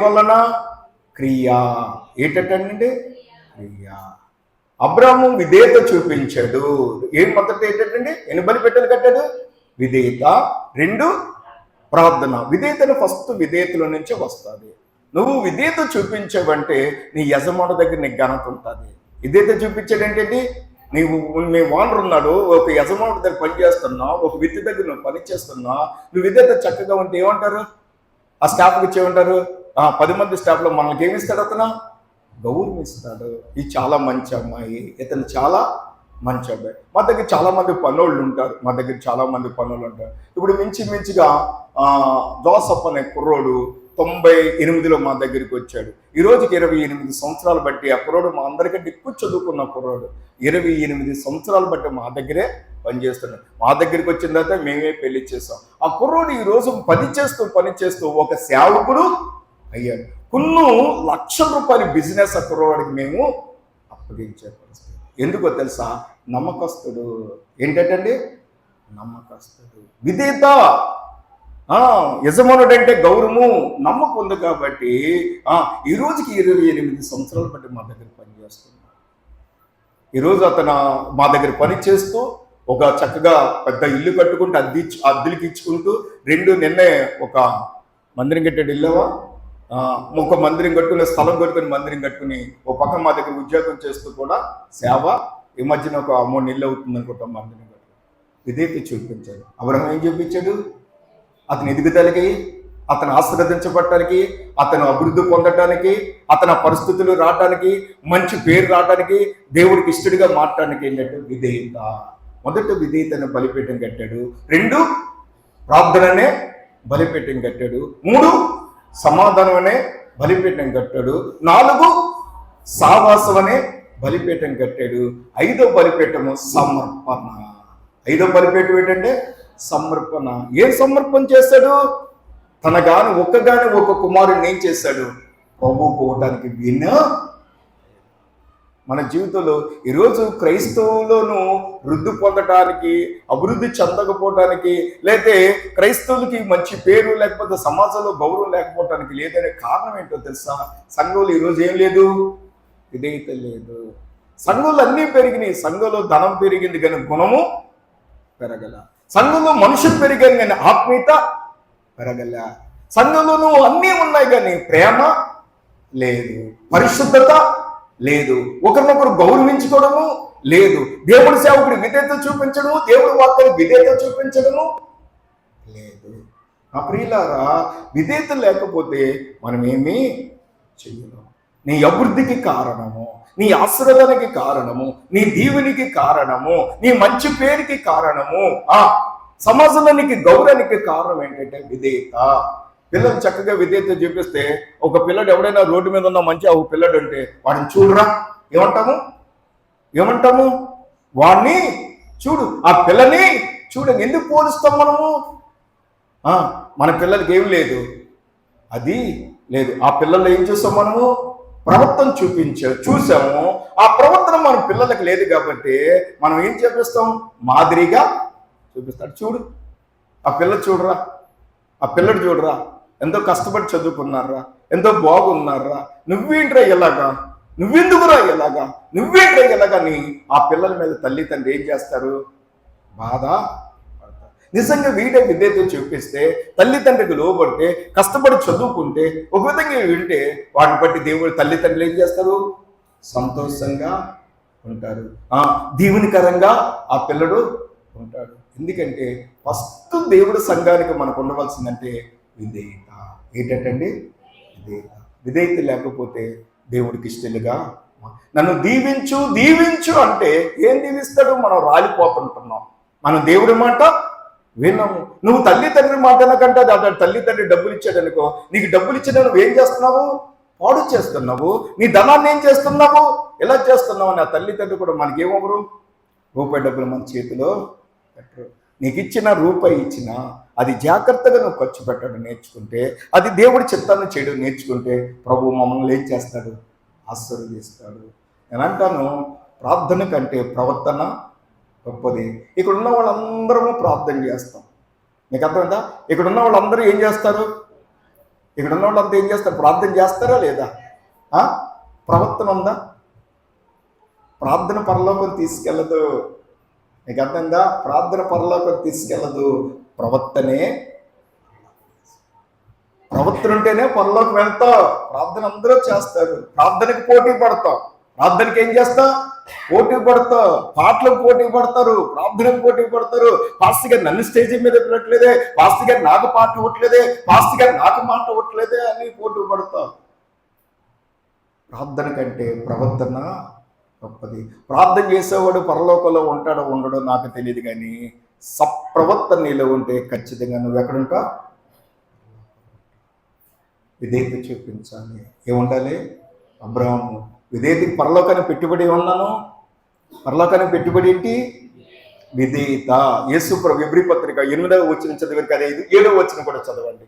వలన క్రియా. ఏంటండి? క్రియా. అబ్రాహాము విధేయత చూపించాడు. మొదట ఏంటంటే ఎన్ని బలిపీఠాలు కట్టాడు? విధేయత. 2 ప్రార్థన. విధేయతను ఫస్ట్ విధేయతలో నుంచే వస్తుంది. నువ్వు విధేయత చూపించావంటే నీ యజమాను దగ్గర నీకు ఘనత ఉంటుంది. విధేయత చూపించాడు ఏంటంటే మీ ఓనర్ ఉన్నాడు, ఒక యజమానుడి దగ్గర పని చేస్తున్నావు, ఒక వ్యక్తి దగ్గర నువ్వు పని చేస్తున్నావు, నువ్వు విద్యతో చక్కగా ఉంటే ఏమంటారు? ఆ స్టాఫ్కి ఇచ్చేమంటారు? 10 మంది స్టాఫ్లో మనకి ఏమి ఇస్తాడు? అతను గౌరవం ఇస్తాడు. ఇది చాలా మంచి అమ్మాయి, ఇతను చాలా మంచి అబ్బాయి. మా దగ్గర చాలా మంది పనులు ఉంటారు, ఇప్పుడు మించిగా జోసఫ్ అనే కుర్రోడు 98లో మా దగ్గరికి వచ్చాడు. ఈ రోజుకి 28 సంవత్సరాలు బట్టి ఆ కుర్రోడు మా అందరికంటే ఎక్కువ చదువుకున్న కుర్రోడు 28 సంవత్సరాలు బట్టి మా దగ్గరే పనిచేస్తున్నాడు. మా దగ్గరికి వచ్చిన తర్వాత మేమే పెళ్లి చేసాం. ఆ కుర్రోడు ఈ రోజు పని చేస్తూ ఒక సేవకుడు అయ్యాడు. కొన్ని లక్షల రూపాయల బిజినెస్ ఆ కుర్రోడికి మేము అప్పగించే పరిస్థితి. ఎందుకో తెలుసా? నమ్మకస్తుడు. ఏంటంటే నమ్మకస్తుడు, విధేయత. యజమానుడు అంటే గౌరవము, నమ్మకం ఉంది కాబట్టి ఈ రోజుకి 28 సంవత్సరాలు బట్టి మా దగ్గర పనిచేస్తున్నాడు. ఈరోజు అతను మా దగ్గర పని చేస్తూ ఒక చక్కగా పెద్ద ఇల్లు కట్టుకుంటూ అద్దెలకి ఇచ్చుకుంటూ నిన్నే ఒక మందిరం కట్టాడు. ఇల్లవా ఒక మందిరం కట్టుకుని, స్థలం కట్టుకుని మందిరం కట్టుకుని ఒక పక్కన మా దగ్గర ఉద్యోగం చేస్తూ కూడా సేవ. ఈ మధ్యన ఒక 3 నెలలు అవుతుంది అనుకుంటా మందిరం కట్టుకుని విధేయత చూపించాడు. అబ్రహాం ఏం చూపించాడు? అతని ఎదుగుదలకి, అతను ఆశీర్వదించబడటానికి, అతను అభివృద్ధి పొందటానికి, అతని పరిస్థితులు రావడానికి, మంచి పేరు రావడానికి, దేవుడికి ఇష్టడిగా మారటానికి ఏంటంటే విధేయత. మొదట విధేయతను బలిపీఠం కట్టాడు. 2 ప్రార్థననే బలిపీఠం కట్టాడు. 3 సమాధానం అనే బలిపీఠం కట్టాడు. 4 సావాసం అనే బలిపీఠం కట్టాడు. 5వ బలిపీఠము సమర్పణ. 5వ బలిపీఠం ఏంటంటే సమర్పణ. ఏం సమర్పణ చేశాడు? ఒక కుమారుడిని ఏం చేశాడు? ప్రభు పోవటానికి మన జీవితంలో ఈరోజు క్రైస్తవులను వృద్ధి పొందటానికి, అభివృద్ధి చెందకపోవటానికి, లేకపోతే క్రైస్తవులకి మంచి పేరు లేకపోతే సమాజంలో గౌరవం లేకపోవటానికి లేదనే కారణం ఏంటో తెలుసా? సంఘంలో ఈరోజు ఏం లేదు? విధేయత లేదు. సంఘంలో అన్నీ పెరిగినాయి. సంఘంలో ధనం పెరిగింది కానీ గుణము పెరగల. సంఘంలో మనుషులు పెరిగారు కానీ ఆత్మీయత పెరగల. సంఘంలోనూ అన్నీ ఉన్నాయి కానీ ప్రేమ లేదు, పరిశుద్ధత లేదు, ఒకరినొకరు గౌరవించుకోవడము లేదు, దేవుడి సేవకుడి విధేయత చూపించడము, దేవుడి వాక్యానికి విధేయత చూపించడము లేదు. ఆ ప్రియులారా, విధేయత లేకపోతే మనం ఏమీ చెయ్యలేము. నీ అభివృద్ధికి కారణము, నీ ఆశీర్వాదానికి కారణము, నీ దీవునికి కారణము, నీ మంచి పేరుకి కారణము, సమాజంలో నీకు గౌరవానికి కారణం ఏంటంటే విధేయత. పిల్లలు చక్కగా విధేయత చూపిస్తే, ఒక పిల్లడు ఎవడైనా రోడ్డు మీద ఉన్న మంచి ఒక పిల్లడు అంటే వాడిని చూడరా ఏమంటాము? వాడిని చూడు, ఆ పిల్లని చూడు. ఎందుకు పోలుస్తాం మనము? మన పిల్లలకి ఏం లేదు, అది లేదు. ఆ పిల్లలు ఏం చూస్తాం మనము? ప్రవర్తన చూసాము. ఆ ప్రవర్తన మన పిల్లలకి లేదు కాబట్టి మనం ఏం చూపిస్తాం? మాదిరిగా చూపిస్తాడు. చూడు, ఆ పిల్లడు చూడరా, ఎంతో కష్టపడి చదువుకున్నారా, ఎంతో బాగున్నారా, నువ్వేంట్రా ఎలాగా, నువ్వెందుకురా ఎలాగా, నువ్వేంట్రా ఎలాగని ఆ పిల్లల మీద తల్లి తండ్రి ఏం చేస్తారు? బాధ పడతారు. నిజంగా వీడే విధేయత చూపిస్తే, తల్లిదండ్రికి లోబడితే, కష్టపడి చదువుకుంటే, ఒక విధంగా వింటే, వాటిని బట్టి దేవుడు తల్లిదండ్రులు ఏం చేస్తారు? సంతోషంగా ఉంటారు, దీవెనకరంగా ఆ పిల్లడు ఉంటాడు. ఎందుకంటే ఫస్ట్ దేవుడు సంఘానికి మనకు ఉండవలసిందంటే విధేయత. ఏంటండి? విధేయత లేకపోతే దేవుడికి ఇష్టలుగా, నన్ను దీవించు అంటే ఏం దీవిస్తాడు? మనం రాలిపోతుంటున్నాం. మనం దేవుడి మాట విన్నాము. నువ్వు తల్లిదండ్రి మాట అనకంటే తల్లిదండ్రి డబ్బులు ఇచ్చాడనుకో, నీకు డబ్బులు ఇచ్చిన నువ్వు ఏం చేస్తున్నావు? పాడు చేస్తున్నావు. నీ ధనాన్ని ఏం చేస్తున్నావు? ఎలా చేస్తున్నావు అని ఆ తల్లిదండ్రులు కూడా మనకేమవరు? రూపాయి డబ్బులు మన చేతిలో పెట్టరు. నీకు ఇచ్చిన రూపాయి ఇచ్చినా అది జాగ్రత్తగా నువ్వు ఖర్చు పెట్టడం నేర్చుకుంటే, అది దేవుడి చిత్తాన్ని చేయడం నేర్చుకుంటే, ప్రభు మమ్మల్ని ఏం చేస్తాడు? ఆశీర్వదిస్తాడు. నేను అంటాను, ప్రార్థన కంటే ప్రవర్తన గొప్పది. ఇక్కడ ఉన్న వాళ్ళందరము ప్రార్థన చేస్తాం. నీకు అర్థమైందా? ఇక్కడ ఉన్న వాళ్ళందరూ ఏం చేస్తారు? ప్రార్థన చేస్తారా లేదా? ప్రవర్తన ఉందా? ప్రార్థన పరలోకం తీసుకెళ్ళదు. నీకు అర్థమైందా? ప్రార్థన పరలోకం తీసుకెళ్ళదు, ప్రవర్తన ఉంటేనే పరలోకం వెళ్తావు. ప్రార్థన అందరూ చేస్తారు, ప్రార్థనకి పోటీ పడతాం. ప్రార్థనకి ఏం చేస్తా? పోటీ పడతా, పాటలకు పోటీ పడతారు, ప్రార్థనకు పోటీ పడతారు. పాస్టర్ గారు నన్ను స్టేజీ మీద పెట్టలేదే, పాస్టర్ గారు నాకు పాట ఇవ్వట్లేదే, పాస్టర్ గారు నాకు మాట ఇవ్వట్లేదే అని పోటీ పడతారు. ప్రార్థన కంటే ప్రవర్తన గొప్పది. ప్రార్థన చేసేవాడు పరలోకంలో ఉంటాడో ఉండడో నాకు తెలియదు, కానీ సత్ప్రవర్తన నీలో ఉంటే ఖచ్చితంగా నువ్వు ఎక్కడుంటా? విధేయత చూపించాలి. ఏముండాలి? అబ్రహాము విధేయతకి పరలోకాన్ని పెట్టుబడి ఉన్నాను. పరలోకాన్ని పెట్టుబడి ఏంటి? విధేయత. యేసు ప్రభు ఎబ్రీ పత్రిక 8వ వచనం చదివారు కదా, 7వ వచనం కూడా చదవండి.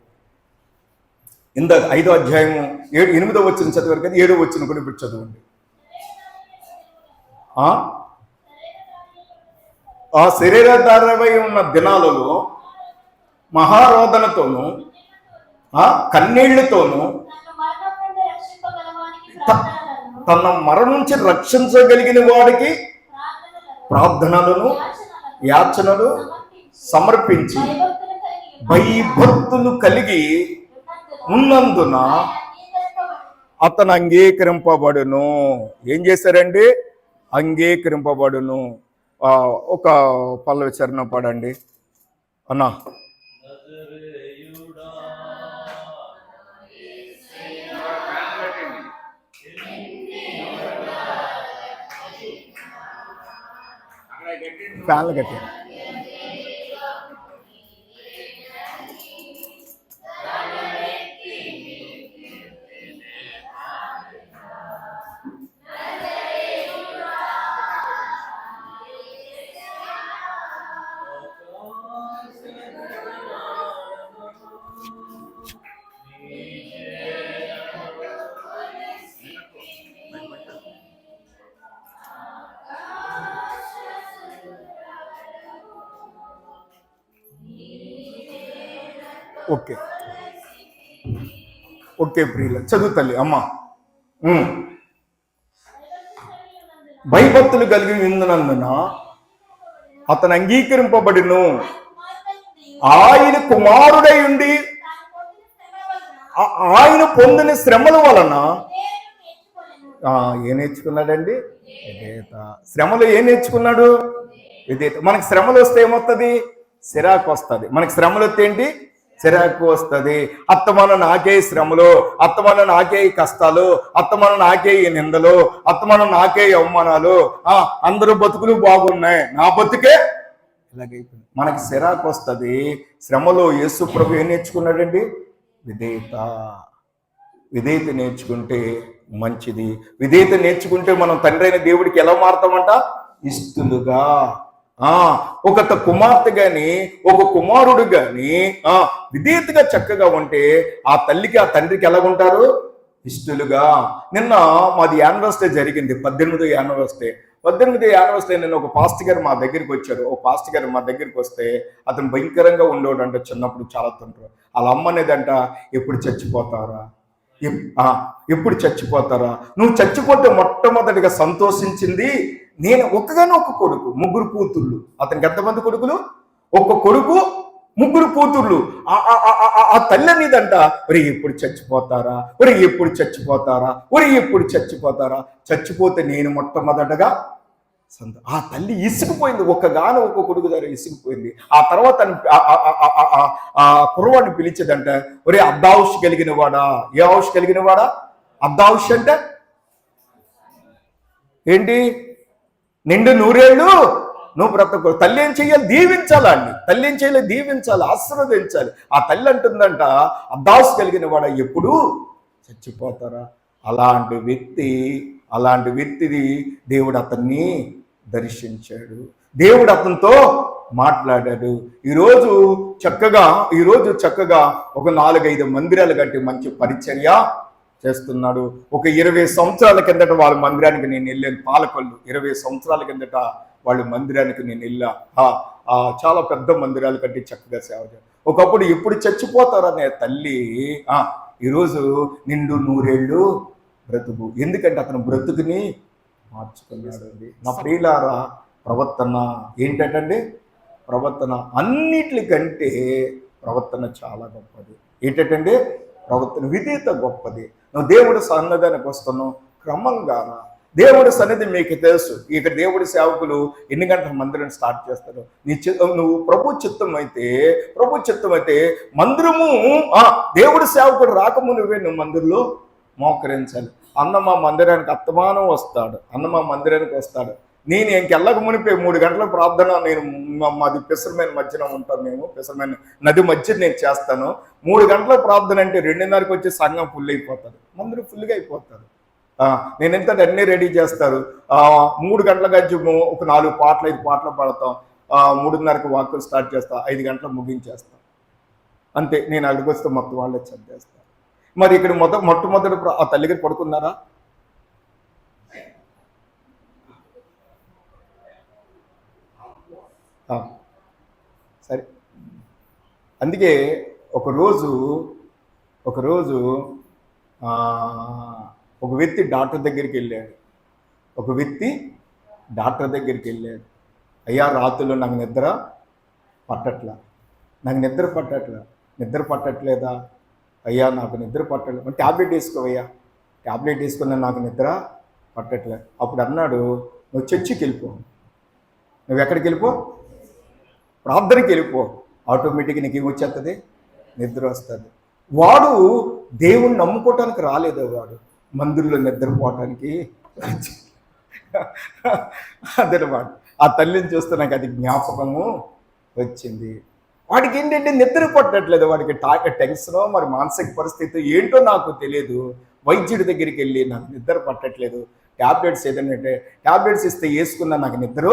5వ అధ్యాయము 8వ వచనం చదివారు కదా, 7వ వచనం కూడా ఇప్పుడు చదవండి. ఆ శరీరధారమై ఉన్న దినాలలో మహారోదనతోనూ కన్నీళ్లతోనూ తన మరణం నుంచి రక్షించగలిగిన వాడికి ప్రార్థనలను యాచనలు సమర్పించి భయభక్తులు కలిగి ఉన్నందున అతను అంగీకరింపబడును. ఏం చేశారండి? అంగీకరింపబడును. ఒక పల్లవి చరణం పాడండి అన్నా. ఫ్యాన్లు కట్టి ఓకే ఓకే ప్రియుల చదువు తల్లి అమ్మ. భయభక్తులు కలిగి ఉన్నందున అతను అంగీకరింపబడిను. ఆయన కుమారుడై ఉండి ఆయన పొందిన శ్రమల వలన ఏం నేర్చుకున్నాడండి? విధేయత. శ్రమలు ఏం నేర్చుకున్నాడు? విధేయత. మనకి శ్రమలు వస్తే ఏమొస్తుంది? సిరాకు వస్తుంది. మనకి శ్రమలు వస్తే ఏంటి? చిరాకు వస్తుంది. అత్తమాన నాకే శ్రమలు, అత్తమాన నాకే కష్టాలు, అత్తమాన నాకే నిందలు, అత్తమాన నాకే అవమానాలు, అందరూ బతుకులు బాగున్నాయి, నా బతుకే ఇలాగైపోయింది. మనకి చిరాకు వస్తుంది. శ్రమలో యేసు ప్రభు ఏం నేర్చుకున్నాడండి? విధేయత. విధేయత నేర్చుకుంటే మంచిది. విధేయత నేర్చుకుంటే మనం తండ్రి అయిన దేవుడికి ఎలా మారుతామంట? ఇష్టలుగా. ఒక కుమార్తె గాని ఒక కుమారుడు గాని విధేయతగా చక్కగా ఉంటే ఆ తల్లికి ఆ తండ్రికి ఎలాగుంటారు? ఇష్టలుగా. నిన్న మాది యానివర్సరీ జరిగింది, 18వ యానివర్సరీ. 18వ యానివర్సరీ నేను ఒక పాస్టర్ గారు మా దగ్గరికి వచ్చారు. ఒక పాస్టర్ గారు మా దగ్గరికి వస్తే అతను భయంకరంగా ఉండేవాడు అంట. చిన్నప్పుడు చాలా తుంటారు. వాళ్ళ అమ్మ అనేదంట, ఎప్పుడు చచ్చిపోతారా, ఎప్పుడు చచ్చిపోతారా, నువ్వు చచ్చిపోతే మొట్టమొదటిగా సంతోషించింది నేను. ఒక్కగానే ఒక కొడుకు, 3 కూతుళ్ళు. అతనికి ఎంతమంది కొడుకులు? ఒక కొడుకు, 3 కూతుళ్ళు. ఆ తల్లి నీదంట, ఒరే ఎప్పుడు చచ్చిపోతారా, ఒరే ఎప్పుడు చచ్చిపోతారా, ఒరే ఎప్పుడు చచ్చిపోతారా, చచ్చిపోతే నేను మొట్టమొదటగా ఆ తల్లి ఇసుకుపోయింది. ఒక్కగానో ఒక కొడుకు దగ్గర ఇసుకుపోయింది. ఆ తర్వాత ఆ కుర్రవాడిని పిలిచేదంట, ఒరే అర్ధాంశ కలిగిన వాడా. ఏ అంశ కలిగిన వాడా? అర్ధాంశ అంటే ఏంటి? నిండు 100 ఏళ్ళు నువ్వు బ్రతకు. తల్లి ఏం చెయ్యాలి? దీవించాలండి. తల్లి ఏం చేయాలి? దీవించాలి, ఆశీర్వదించాలి. ఆ తల్లి అంటుందంట, అర్ధాంశ కలిగిన వాడా ఎప్పుడు చచ్చిపోతారా. అలాంటి వ్యక్తిది దేవుడు అతన్ని దర్శించాడు. దేవుడు అతనితో మాట్లాడాడు. ఈరోజు చక్కగా ఒక 4-5 మందిరాలు కట్టి మంచి పరిచర్య చేస్తున్నాడు. ఒక 20 సంవత్సరాల కిందట వాళ్ళ మందిరానికి నేను వెళ్ళాను. పాలకొల్లు 20 సంవత్సరాల కిందట వాళ్ళ మందిరానికి నేను వెళ్ళా. చాలా పెద్ద మందిరాలు కట్టి చక్కగా సేవ చేయాలి. ఒకప్పుడు ఎప్పుడు చచ్చిపోతారనే తల్లి ఈరోజు నిండు 100 ఏళ్ళు బ్రతుకు. ఎందుకంటే అతను బ్రతుకుని మార్చుకున్నాడు. నా ప్రియులారా, ప్రవర్తన ఏంటంటే ప్రవర్తన అన్నిటికంటే ప్రవర్తన చాలా గొప్పది. ఏంటంటే ప్రవర్తన, విధేయత గొప్పది. నువ్వు దేవుడు సన్నదానికి వస్తున్నావు, క్రమంగా దేవుడి సన్నిధి మీకు తెలుసు. ఇక దేవుడి సేవకులు ఎన్ని గంటల మందిరం స్టార్ట్ చేస్తారు? నువ్వు ప్రభు చిత్తం అయితే మందిరము దేవుడి సేవకుడు రాకము నువ్వు మందిరంలో మోకరించాలి. అన్న మా మందిరానికి అత్తమానం వస్తాడు, అన్న మా మందిరానికి వస్తాడు. నేను ఇంకెళ్ళక మునిపే 3 గంటల ప్రార్థన, నేను మాది పిసరమైన మధ్యన ఉంటాను, మేము పిసరమైన నది మధ్య నేను చేస్తాను. 3 గంటల ప్రార్థన అంటే 2:30కి వచ్చి సంఘం ఫుల్ అయిపోతారు, మందిరం ఫుల్గా అయిపోతారు. నేను ఎంత అన్నీ రెడీ చేస్తారు. 3 గంటల గంచి ఒక 4 పాటలు 5 పాటలు పాడతాం. 3:30కి వాక్కులు స్టార్ట్ చేస్తా, 5 గంటలు ముగించేస్తాం. అంతే. నేను అక్కడికి వస్తే మొత్తం వాళ్ళే చదివేస్తాను. మరి ఇక్కడ మొట్టమొదటి ఆ తల్లిగారు పడుకున్నారా? సరే. అందుకే ఒకరోజు ఒక వ్యక్తి డాక్టర్ దగ్గరికి వెళ్ళాడు. అయ్యా, రాత్రుల్లో నాకు నిద్ర పట్టట్లేదా? అయ్యా, నాకు నిద్ర పట్టలేదు. ట్యాబ్లెట్ వేసుకోవయ్యా. ట్యాబ్లెట్ వేసుకున్నా నాకు నిద్ర పట్టట్లేదు. అప్పుడు అన్నాడు, నువ్వు చర్చికి వెళ్ళిపో. నువ్వు ఎక్కడికి వెళ్ళిపో? ప్రార్థనకి వెళ్ళిపో. ఆటోమేటిక్గా నీకు ఏమొచ్చేస్తుంది? నిద్ర వస్తుంది. వాడు దేవుణ్ణి నమ్ముకోవటానికి రాలేదు, వాడు మందిరంలో నిద్రపోవటానికి. అదనమాట. ఆ తల్లిని చూస్తే నాకు అది జ్ఞాపకము వచ్చింది. వాడికి ఏంటంటే నిద్ర పట్టట్లేదు. వాడికి టెన్షనో మరి మానసిక పరిస్థితి ఏంటో నాకు తెలియదు. వైద్యుడి దగ్గరికి వెళ్ళి నాకు నిద్ర పట్టట్లేదు, ట్యాబ్లెట్స్ ఏదంటే ట్యాబ్లెట్స్ ఇస్తే వేసుకున్నా నాకు నిద్ర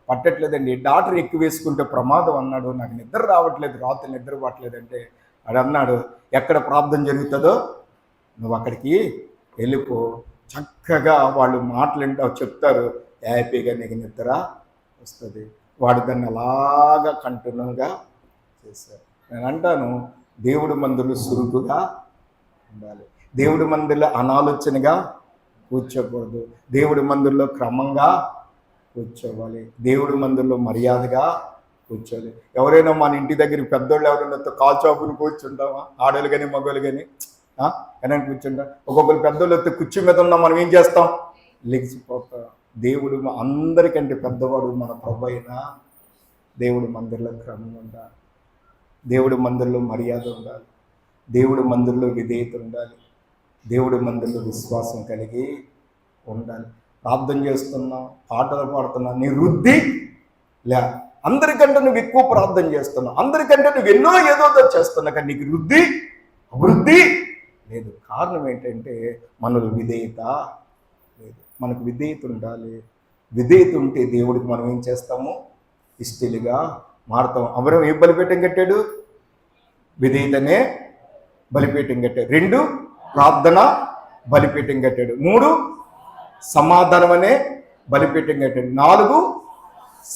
పట్టట్లేదండి. డాక్టర్ ఎక్కువ వేసుకుంటే ప్రమాదం అన్నాడు. నాకు నిద్ర రావట్లేదు, రాత్రి నిద్ర పట్టలేదంటే వాడు అన్నాడు, ఎక్కడ ప్రార్థన జరుగుతుందో నువ్వు అక్కడికి వెళ్ళిపో. చక్కగా వాళ్ళు చెప్తారు, హ్యాపీగా నీకు నిద్ర వస్తుంది. వాడు దాన్ని అలాగా కంటిన్యూగా చేశారు. నేను అంటాను, దేవుడి మందులు సురుకుగా ఉండాలి. దేవుడి మందిలో అనాలోచనగా కూర్చోకూడదు. దేవుడి మందిలో క్రమంగా కూర్చోవాలి. దేవుడి మందిలో మర్యాదగా కూర్చోవాలి. ఎవరైనా మన ఇంటి దగ్గర పెద్దోళ్ళు ఎవరైనా కాల్చాపుని కూర్చుంటామా? ఆడోళ్ళు కానీ మగోళ్ళు కానీ ఏమైనా కూర్చుంటాం. ఒక్కొక్కరు పెద్దోళ్ళు వస్తే కుర్చీ మీద ఉన్నాం, మనం ఏం చేస్తాం? లెగిసిపోతాం. దేవుడు అందరికంటే పెద్దవాడు మన ప్రభు అయినా దేవుడి మందిరంలో క్రమం ఉండాలి. దేవుడి మందిరంలో మర్యాద ఉండాలి. దేవుడి మందిరంలో విధేయత ఉండాలి. దేవుడి మందిరంలో విశ్వాసం కలిగి ఉండాలి. ప్రార్థన చేస్తున్నావు, పాటలు పాడుతున్నావు, నీ వృద్ధి లే. అందరికంటే నువ్వు ఎక్కువ ప్రార్థన చేస్తున్నావు, అందరికంటే నువ్వు ఎన్నో ఏదో చేస్తున్నావు, కానీ నీకు అభివృద్ధి లేదు. కారణం ఏంటంటే మనలో విధేయత లేదు. మనకు విధేయత ఉండాలి. విధేయత ఉంటే దేవుడికి మనం ఏం చేస్తాము? ఇష్టలుగా మారుతాం. అబ్రహాము ఏ బలిపీఠం కట్టాడు? విధేయతనే బలిపీఠం కట్టాడు. 2 ప్రార్థన బలిపీఠం కట్టాడు. 3 సమాధానం అనే బలిపీఠం కట్టాడు. 4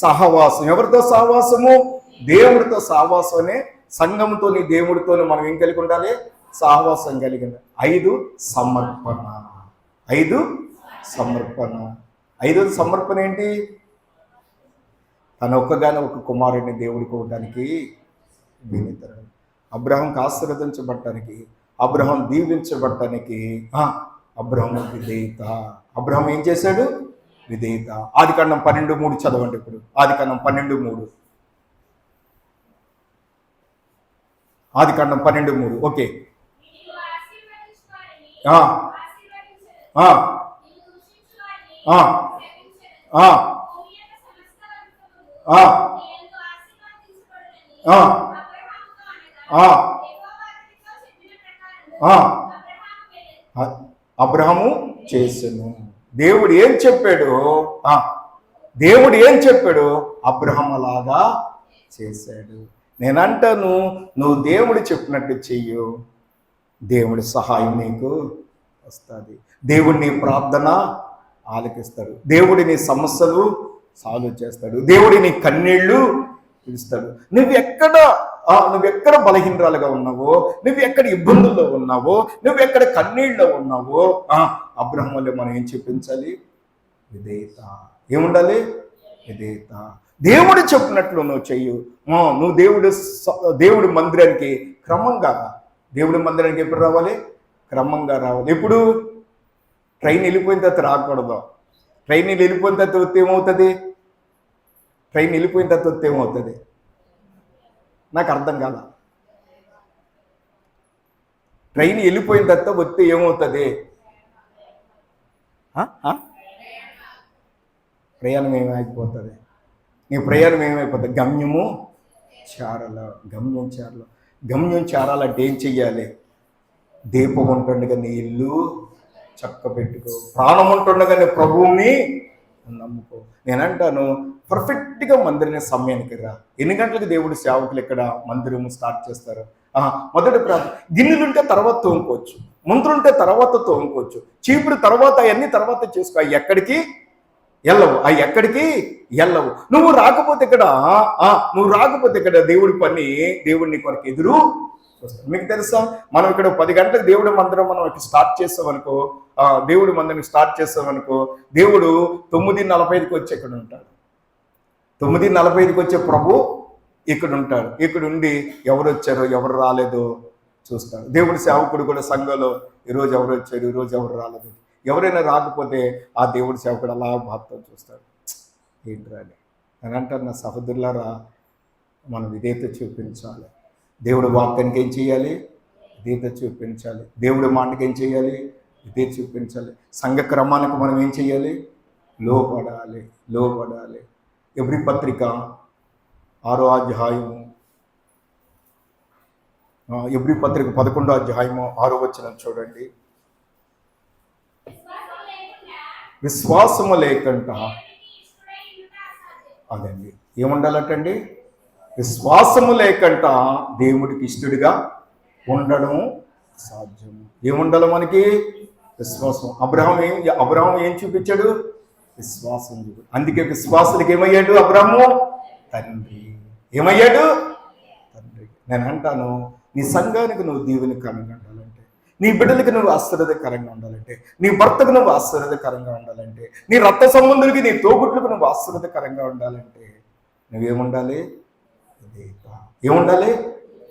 సహవాసం. ఎవరితో సహవాసము? దేవుడితో సహవాసం అనే సంఘంతో, దేవుడితో మనం ఏం కలిగి ఉండాలి? సహవాసం కలిగింది. 5 సమర్పణ. 5 సమర్పణ. 5వ సమర్పణ ఏంటి? తన ఒక్కగానే ఒక కుమారుడిని దేవుడికి ఇవ్వడానికి వినితరం. అబ్రహాంకి ఆశీర్వదించబడటానికి, అబ్రహాం దీవించబడటానికి అబ్రహాము విధేయత. అబ్రహాం ఏం చేశాడు? విధేయత. ఆదికాండం 12:3 చదవండి. ఇప్పుడు ఆదికాండం 12:3. ఆదికాండం 12:3. ఓకే. అబ్రహాము చేసెను. దేవుడు ఏం చెప్పాడు? అబ్రహాం అలాగా చేశాడు. నేనంటాను, నువ్వు దేవుడు చెప్పినట్టు చెయ్యు, దేవుడి సహాయం నీకు వస్తుంది. దేవుడు నీ ప్రార్థన ఆలకిస్తాడు. దేవుడి నీ సమస్యలు సాల్వ్ చేస్తాడు. దేవుడి నీ కన్నీళ్లు పిలుస్తాడు. నువ్వెక్కడ బలహీనరాలుగా ఉన్నావో, నువ్వెక్కడ ఇబ్బందుల్లో ఉన్నావో, నువ్వెక్కడ కన్నీళ్ళలో ఉన్నావో, అబ్రహాం వల్లే మనం ఏం చూపించాలి? విధేయత. ఏముండాలి? విధేయత. దేవుడు చెప్పినట్లు నువ్వు చెయ్యు. నువ్వు దేవుడి మందిరానికి క్రమంగా దేవుడి మందిరానికి ఎప్పుడు రావాలి? క్రమంగా రావాలి. ఎప్పుడు? ట్రైన్ వెళ్ళిపోయిన తర్వాత రాకూడదు. ట్రైన్ వెళ్ళిపోయిన తర్వాత వస్తే ఏమవుతుంది? ట్రైన్ వెళ్ళిపోయిన తర్వాత వస్తే ఏమవుతుంది? నాకు అర్థం కాల. ట్రైన్ వెళ్ళిపోయిన తర్వాత వస్తే ఏమవుతుంది? ప్రయాణం ఏమైపోతుంది? నీ ప్రయాణం ఏమైపోతుంది? గమ్యము చేరాల. గమ్యం చేరాలంటే ఏం చెయ్యాలి? దీపం ఉంటుండగా నీ ఇల్లు చక్క పెట్టుకో, ప్రాణం ఉంటుండగా నీ ప్రభువుని నమ్ముకో. నేనంటాను, పర్ఫెక్ట్గా మందిరం సమయానికి రా. ఎన్ని గంటలకు దేవుడి సేవకులు ఇక్కడ మందిరం స్టార్ట్ చేస్తారు? మొదటి ప్రార్థన. గిన్నెలుంటే తర్వాత తోముకోవచ్చు, ముందులుంటే తర్వాత తోముకోవచ్చు, చీపురు తర్వాత అవన్నీ తర్వాత చేసుకో. అవి ఎక్కడికి వెళ్ళవు. నువ్వు రాకపోతే ఇక్కడ దేవుడి పని, దేవుడిని కొరకు ఎదురు చూస్తాడు. మీకు తెలుసా, మనం ఇక్కడ 10 గంటలకు దేవుడి మందిరం మనం ఇక్కడ స్టార్ట్ చేస్తామనుకో, దేవుడి మందిరం స్టార్ట్ చేస్తామనుకో, దేవుడు 9:45కి వచ్చి ఇక్కడ ఉంటాడు. 9:45కి వచ్చే ప్రభు ఇక్కడ ఉంటాడు. ఇక్కడ ఉండి ఎవరు వచ్చారో ఎవరు రాలేదో చూస్తాడు. దేవుడి సేవకుడు కూడా సంఘంలో ఈరోజు ఎవరు వచ్చారు, ఈరోజు ఎవరు రాలేదు, ఎవరైనా రాకపోతే ఆ దేవుడి సేవకుడు అలా బాధతో చూస్తాడు. ఏంటి రాని అని అంటారు. నా సహోదరులారా, మనం విధేయత చూపించాలి. దేవుడి వాక్యానికి ఏం చేయాలి? విధేయత చూపించాలి. దేవుడి మాటకి ఏం చేయాలి? విధేయత చూపించాలి. సంఘ క్రమానికి మనం ఏం చేయాలి? లోబడాలి. ఎబ్రీ పత్రిక 6వ అధ్యాయము, ఎబ్రీ పత్రిక 11వ అధ్యాయము 6వ వచనం చూడండి. విశ్వాసము లేకుండా అదండి ఏముండాలటండి? విశ్వాసము లేకుండా దేవుడికి ఇష్టడిగా ఉండడం సాధ్యము. ఏముండాలి మనకి? విశ్వాసం. అబ్రహాం ఏం చూపించాడు? విశ్వాసం చూపించాడు. అందుకే విశ్వాసులకి ఏమయ్యాడు అబ్రహాము? తండ్రి. ఏమయ్యాడు? తండ్రి. నేను అంటాను, నీ సంఘానికి నువ్వు దీవెనకరంగా ఉండాలంటే, నీ బిడ్డలకి నువ్వు ఆశీర్వాదకరంగా ఉండాలంటే, నీ భర్తకు నువ్వు ఆశీర్వాదకరంగా ఉండాలంటే, నీ రక్త సంబంధులకి, నీ తోబుట్లకు నువ్వు ఆశీర్వాదకరంగా ఉండాలంటే నువ్వేముండాలి? ఏముండాలి?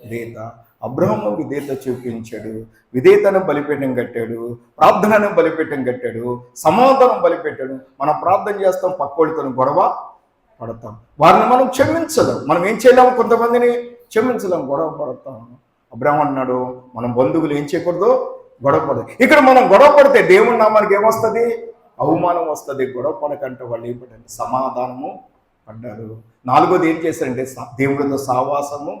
విధేయత. అబ్రహాము విధేయత చూపించాడు. విధేయతను బలిపీఠం కట్టాడు, ప్రార్థనను బలిపీఠం కట్టాడు, సమాధానం బలిపెట్టాడు. మనం ప్రార్థన చేస్తాం, పక్కోడితో గొడవ పడతాం, వారిని మనం క్షమించలేం. మనం ఏం చేయలేము? కొంతమందిని క్షమించలేం, గొడవ పడతాం. అబ్రహాము అన్నాడు, మనం బంధువులు ఏం చేయకూడదు? గొడవ పడదు. ఇక్కడ మనం గొడవ పడితే దేవుని నామానికి ఏమొస్తుంది? అవమానం వస్తుంది. గొడవ పడకంటే వాళ్ళు ఏం పడండి? సమాధానము పడ్డారు. 4వది ఏం చేశారంటే దేవుడితో సావాసము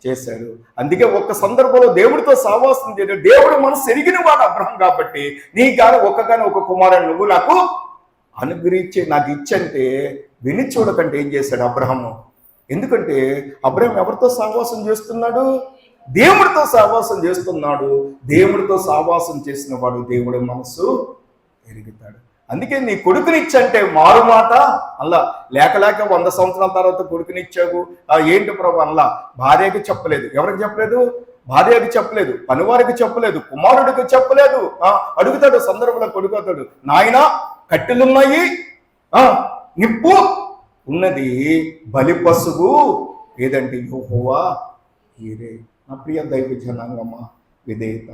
చేశాడు. అందుకే ఒక్క సందర్భంలో దేవుడితో సావాసం చేయడం, దేవుడు మనసు ఎరిగిన వాడు అబ్రహాం కాబట్టి, నీ కానీ ఒక కుమారుడు నువ్వు నాకు అనుగ్రహించి నాకు ఇచ్చంటే విని చూడకంటే ఏం చేశాడు అబ్రహాము? ఎందుకంటే అబ్రహాం ఎవరితో సావాసం చేస్తున్నాడు? దేవుడితో సావాసం చేస్తున్నాడు. దేవుడితో సావాసం చేసిన వాడు దేవుడి మనసు ఎరుగుతాడు. అందుకే నీ కొడుకునిచ్చంటే మారు మాట అలా లేక 100 సంవత్సరాల తర్వాత కొడుకునిచ్చావు, ఏంటి ప్రభు అలా భార్యకి చెప్పలేదు. ఎవరికి చెప్పలేదు? భార్యకి చెప్పలేదు, పనివారికి చెప్పలేదు, కుమారుడికి చెప్పలేదు. అడుగుతాడు సందర్భంలో కొడుకుతాడు, నాయన కట్టెలున్నాయి, నిప్పు ఉన్నది, బలి పశువు ఏదంటే యెహోవా ఈరే. నా ప్రియ దైవ జనాంగమా, విధేయత.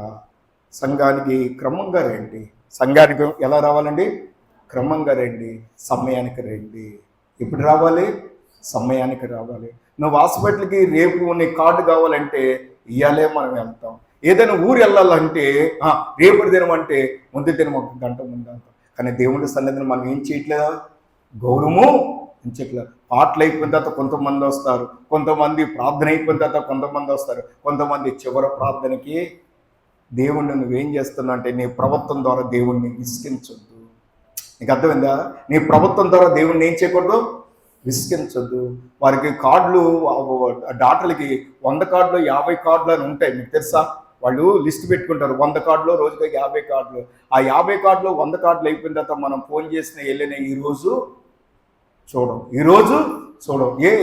సంఘానికి క్రమంగా రండి. సంఘానికి ఎలా రావాలండి? క్రమంగా రండి, సమయానికి రండి. ఎప్పుడు రావాలి? సమయానికి రావాలి. నువ్వు హాస్పిటల్కి రేపు నీ కార్డు కావాలంటే ఇయ్యాలే మనం వెళ్తాం. ఏదైనా ఊరు వెళ్ళాలంటే రేపటి దినం అంటే ముందు దినం 1 గంట ముందు అంటాం. కానీ దేవుడి సన్నిధిని మనం ఏం చేయట్లేదా? గౌరవము ఉంచట్లేదు. పాటలు అయిపోయిన తర్వాత కొంతమంది వస్తారు, కొంతమంది ప్రార్థన అయిపోయిన తర్వాత కొంతమంది వస్తారు, కొంతమంది చివరి ప్రార్థనకి. దేవుణ్ణి నువ్వేం చేస్తున్నావు అంటే నీ ప్రవర్తన ద్వారా దేవుణ్ణి విసిగించొద్దు. నీకు అర్థమైందా? నీ ప్రవర్తన ద్వారా దేవుణ్ణి ఏం చేయకూడదు? విసిగించొద్దు. వారికి కార్డులు, డాక్టర్లకి 100 కార్డులు 50 కార్డులు అని ఉంటాయి. మీకు తెలుసా? వాళ్ళు లిస్ట్ పెట్టుకుంటారు, 100 కార్డులు, రోజుకి 50 కార్డులు. ఆ 50 కార్డులు 100 కార్డులు అయిపోయిన తర్వాత మనం ఫోన్ చేసిన వెళ్ళిన ఈరోజు చూడం.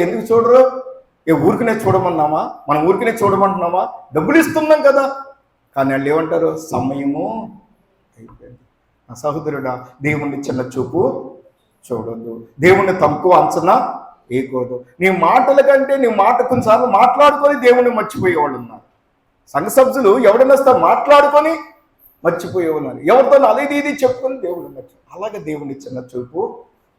ఎందుకు చూడరు? ఊరికనే చూడమన్నామా? మనం ఊరికనే చూడమంటున్నామా? డబ్బులు ఇస్తున్నాం కదా. కానీ వాళ్ళు ఏమంటారు? సమయము అయిపోయింది. నా సహోదరుడా, దేవుణ్ణి చిన్న చూపు చూడొద్దు, దేవుణ్ణి తక్కువ అంచనా వేయకూడదు. నీ మాటల కంటే నీ మాట కొన్నిసార్లు మాట్లాడుకొని దేవుణ్ణి మర్చిపోయేవాళ్ళు ఉన్నారు. సంఘ సభ్యులు ఎవడైనా వస్తారు మాట్లాడుకొని మర్చిపోయి ఉన్నారు. ఎవరితో అది ఇది చెప్పుకొని దేవుడు అలాగే దేవుని చిన్న చూపు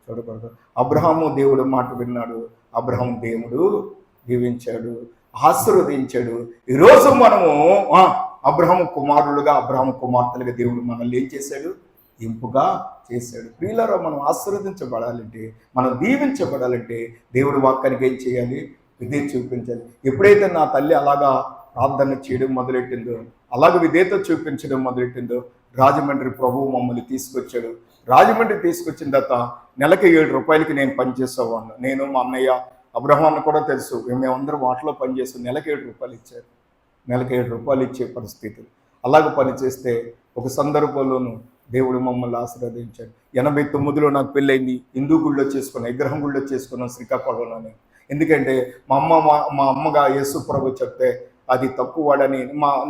చూడకూడదు. అబ్రహాము దేవుడు మాట విన్నాడు. అబ్రహాం దేవుడు దీవించాడు, ఆశీర్వదించాడు. ఈరోజు మనము అబ్రహాము కుమారులుగా, అబ్రహాము కుమార్తెలుగా దేవుడు మనల్ని ఏం చేశాడు? ఇంపుగా చేశాడు. ప్రియులారా, మనం ఆశీర్వదించబడాలంటే, మనం దీవించబడాలంటే దేవుడి వాక్యానికి ఏం చేయాలి? విధేయత చూపించాలి. ఎప్పుడైతే నా తల్లి అలాగా ప్రార్థన చేయడం మొదలెట్టిందో, అలాగ విధేయత చూపించడం మొదలెట్టిందో, రాజమండ్రి ప్రభువు మమ్మల్ని తీసుకొచ్చాడు. రాజమండ్రి తీసుకొచ్చిన తర్వాత నెలకి 7 రూపాయలకి నేను పనిచేసేవాడిని. నేను, మా అన్నయ్య, అబ్రహాన్ని కూడా తెలుసు, మేమందరం వాటిలో పనిచేస్తాం. నెలకి 7 రూపాయలు ఇచ్చారు. నెలకి 7 రూపాయలు ఇచ్చే పరిస్థితులు. అలాగ పనిచేస్తే ఒక సందర్భంలోనూ దేవుడు మమ్మల్ని ఆశీర్వదించాడు. 89లో నాకు పెళ్ళైంది. హిందూ గుళ్ళో చేసుకున్నాను, విగ్రహం గుళ్ళో చేసుకున్నాను శ్రీకాకుళంలోనే. ఎందుకంటే మా అమ్మగా యేసు ప్రభు చెప్తే అది తక్కువ వాడని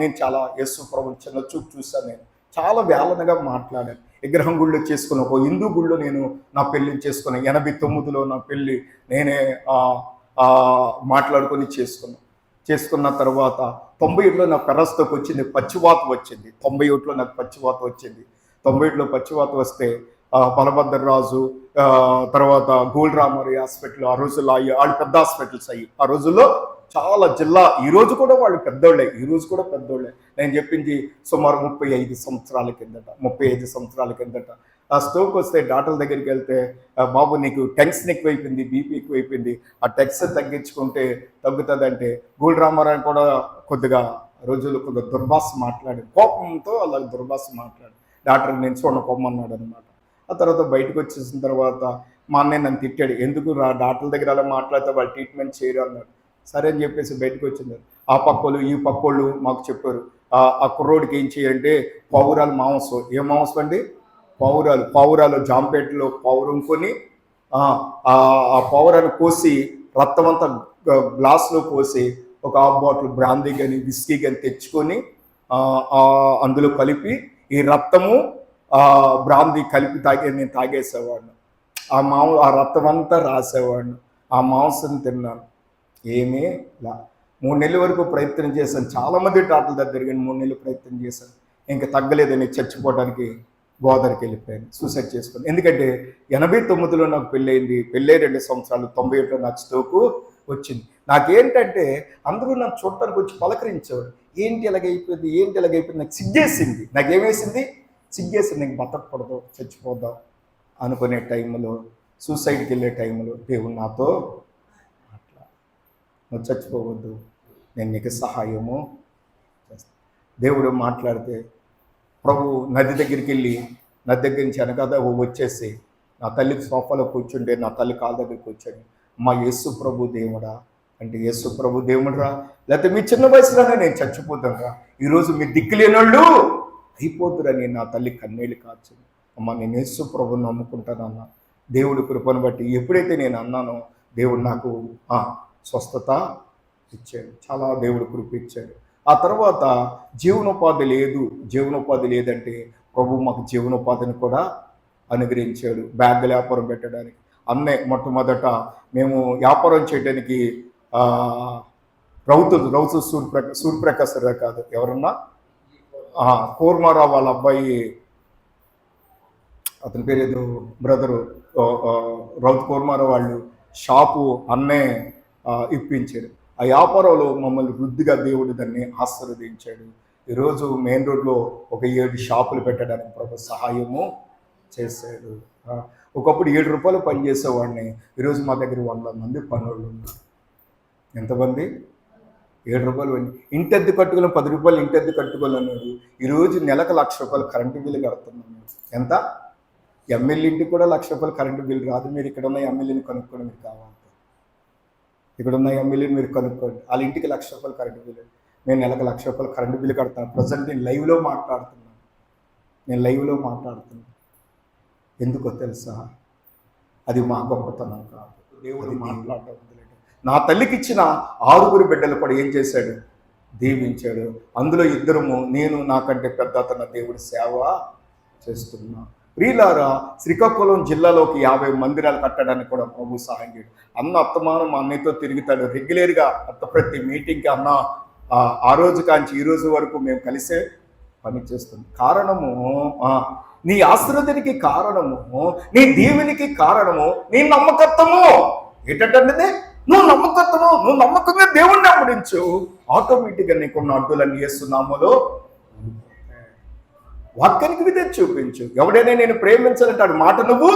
నేను చాలా యేసు ప్రభు చిన్న చూపు చూశాను. నేను చాలా వేలనగా మాట్లాడాను. విగ్రహం గుళ్ళో చేసుకున్న ఒక హిందూ గుళ్ళో నేను నా పెళ్లి చేసుకున్నాను. 89లో నా పెళ్ళి నేనే మాట్లాడుకొని చేసుకున్న తర్వాత 91లో నా పెరస్తోకి వచ్చింది, పచ్చివాత వచ్చింది. 91లో నాకు పచ్చివాత వచ్చింది. 91లో పచ్చివాత వస్తే బలభద్రరాజు, తర్వాత గోల్డ్ రామరి హాస్పిటల్, ఆ రోజుల్లో వాళ్ళు పెద్ద హాస్పిటల్స్ అయ్యి, ఆ రోజుల్లో చాలా జిల్లా, ఈ రోజు కూడా వాళ్ళు పెద్దోళ్ళే, ఈ రోజు కూడా పెద్దోళ్ళే. నేను చెప్పింది సుమారు 35 సంవత్సరాల కిందట. ఆ స్ట్రోక్ వస్తే డాక్టర్ దగ్గరికి వెళ్తే, బాబు నీకు టెన్షన్ ఎక్కువైపోయింది, బీపీ ఎక్కువైపోయింది, ఆ టెన్షన్ తగ్గించుకుంటే తగ్గుతుందంటే, గోల్డ్ రామారావు కూడా కొద్దిగా రోజులు కొద్దిగా దుర్భాష మాట్లాడి, కోపంతో అలా దుర్భాష మాట్లాడి డాక్టర్ నేను చూడకోమన్నాడు అనమాట. ఆ తర్వాత బయటకు వచ్చేసిన తర్వాత మా అన్నయ్య నన్ను తిట్టాడు, ఎందుకు డాక్టర్ దగ్గర అలా మాట్లాడితే వాళ్ళు ట్రీట్మెంట్ చేయరు అన్నాడు. సరే అని చెప్పేసి బయటకు వచ్చింది. ఆ పక్కోళ్ళు ఈ పక్కోళ్ళు మాకు చెప్పారు, ఆ కుర్రోడికి ఏం చేయంటే పావురాలు మాంసం, ఏ మాంసం అండి? పావురాలు జాంపేటలో పావురం కొని ఆ పావురాన్ని కోసి రక్తం అంతా గ్లాస్లో పోసి ఒక 1/2 బాటిల్ బ్రాందీ కానీ విస్కీ కానీ తెచ్చుకొని అందులో కలిపి ఈ రక్తము బ్రాందీ కలిపి నేను తాగేసేవాడిని. ఆ రక్తం అంతా రాసేవాడిని. ఆ మాంసం తిన్నాను. ఏమీ 3 నెలల వరకు ప్రయత్నం చేశాను. చాలామంది డాక్టర్ల దగ్గర తిరిగాను. 3 నెలలు ప్రయత్నం చేశాను. ఇంకా తగ్గలేదని చచ్చిపోవడానికి గోదావరికి వెళ్ళిపోయాను, సూసైడ్ చేసుకుని. ఎందుకంటే 89లో నాకు పెళ్ళయింది. పెళ్ళై 2 సంవత్సరాలు, 91లో నాకు స్ట్రోకు వచ్చింది. నాకేంటంటే అందరూ నాకు చూడటానికి వచ్చి పలకరించేవారు, ఏంటి ఎలాగైపోయింది. నాకు సిగ్గేసింది. నాకేమేసింది? సిగ్గేసింది. నీకు బతకూడదు, చచ్చిపోదాం అనుకునే టైంలో, సూసైడ్కి వెళ్ళే టైంలో దేవుడు నాతో నువ్వు చచ్చిపోవద్దు, నేను నీకు సహాయము చేస్తాను. దేవుడు మాట్లాడితే ప్రభు నది దగ్గరికి వెళ్ళి, నది దగ్గర నుంచి వెనకాల వచ్చేసి నా తల్లికి సోఫాలో కూర్చుంటే నా తల్లి కాళ్ళ దగ్గర కూర్చొని, మా యేసు ప్రభు దేవుడా అంటే, యేసు ప్రభు దేవుడురా, లేకపోతే మీ చిన్న వయసులోనే నేను చచ్చిపోతానురా, ఈరోజు మీ దిక్కులేనోళ్ళు అయిపోతురని నా తల్లి కన్నీళ్ళు కార్చింది. అమ్మ నేను యేసు ప్రభుని నమ్ముకుంటానన్నా. దేవుడి కృపను బట్టి ఎప్పుడైతే నేను అన్నానో దేవుడు నాకు స్వస్థత ఇచ్చాడు. చాలా దేవుడు కృప ఇచ్చాడు. ఆ తర్వాత జీవనోపాధి లేదంటే ప్రభు మాకు జీవనోపాధిని కూడా అనుగ్రహించాడు. బ్యాగ్ వ్యాపారం పెట్టడానికి అన్నే మొట్టమొదట మేము వ్యాపారం చేయడానికి రౌతు సూర్యప్రకాశ్ కాదు, ఎవరన్నా కూర్మారావు వాళ్ళ అబ్బాయి, అతని పేరు ఏదో బ్రదరు, రౌతు కూర్మారావు వాళ్ళు షాపు అన్నే ఇప్పించాడు. ఆ వ్యాపారంలో మమ్మల్ని వృద్ధిగా దేవుడు దాన్ని ఆశీర్వదించాడు. ఈరోజు మెయిన్ రోడ్లో ఒక 7 షాపులు పెట్టడానికి ప్రభు సహాయము చేశాడు. ఒకప్పుడు 7 రూపాయలు పనిచేసేవాడిని, ఈరోజు మా దగ్గర 100 మంది పనులు ఉన్నారు. ఎంతమంది? 7 రూపాయలు పని. ఇంటెద్దు కట్టుకోలేం, 10 రూపాయలు ఇంటెద్దు కట్టుకోలేన్నాడు. ఈరోజు నెలకు 1,00,000 రూపాయలు కరెంటు బిల్లు కడుతున్నాను. ఎంత? ఎమ్మెల్యే ఇంటికి కూడా 1,00,000 రూపాయలు కరెంటు బిల్లు రాదు. మీరు ఇక్కడ ఉన్న ఎమ్మెల్యేని కనుక్కోండి, మీకు కావాలి. ఇక్కడ ఉన్న ఎమ్మెల్యేని మీరు కనుక్కోండి, వాళ్ళ ఇంటికి 1,00,000 రూపాయలు కరెంటు బిల్లు. నేను నెలకు 1,00,000 రూపాయలు కరెంటు బిల్లు కడతాను. ప్రజెంట్ నేను లైవ్లో మాట్లాడుతున్నాను. ఎందుకో తెలుసా? అది మా గొప్పతనం కాదు, దేవుడు మాట్లాడటం. నా తల్లికి ఇచ్చిన 6 బిడ్డలు కూడా ఏం చేశాడు? దీవించాడు. అందులో 2 నేను, నాకంటే పెద్ద అతను దేవుడి సేవ చేస్తున్నా. ప్రియులారా, శ్రీకాకుళం జిల్లాలోకి 50 మందిరాలు కట్టడానికి కూడా ప్రభు సహాయం చేయడు. అన్న అత్తమానం మా అన్నయ్యతో తిరుగుతాడు రెగ్యులర్గా. ప్రతి మీటింగ్కి అన్న ఆ రోజు కాంచి ఈ రోజు వరకు మేము కలిసే పనిచేస్తుంది. కారణము నీ ఆశీర్వాదానికి కారణము, నీ దీవెనికి కారణము నీ నమ్మకత్వము. ఏంటంటే నువ్వు నమ్మకంగా దేవుణ్ణి అమ్మడించు, ఆటోమేటిక్గా నీకున్న అడ్డులన్నీ చేస్తున్నాములో వాక్యానికి విధేయత చూపించు. ఎవడైనా నేను ప్రేమించాలంటే వాడి మాట నువ్వు